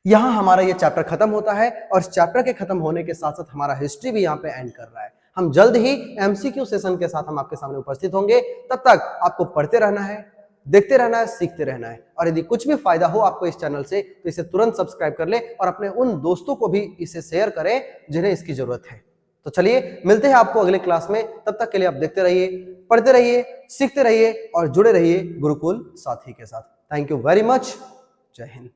यहां हमारा ये चैप्टर खत्म होता है, और इस चैप्टर के खत्म होने के साथ साथ हमारा हिस्ट्री भी यहाँ पे एंड कर रहा है। हम जल्द ही एमसीक्यू सेशन के साथ हम आपके सामने उपस्थित होंगे। तब तक आपको पढ़ते रहना है, देखते रहना है, सीखते रहना है। और यदि कुछ भी फायदा हो आपको इस चैनल से तो इसे तुरंत सब्सक्राइब कर ले, और अपने उन दोस्तों को भी इसे शेयर करें जिन्हें इसकी जरूरत है। तो चलिए मिलते हैं आपको अगले क्लास में। तब तक के लिए आप देखते रहिए, पढ़ते रहिए, सीखते रहिए और जुड़े रहिए गुरुकुल साथी के साथ। Thank you very much. जय हिंद।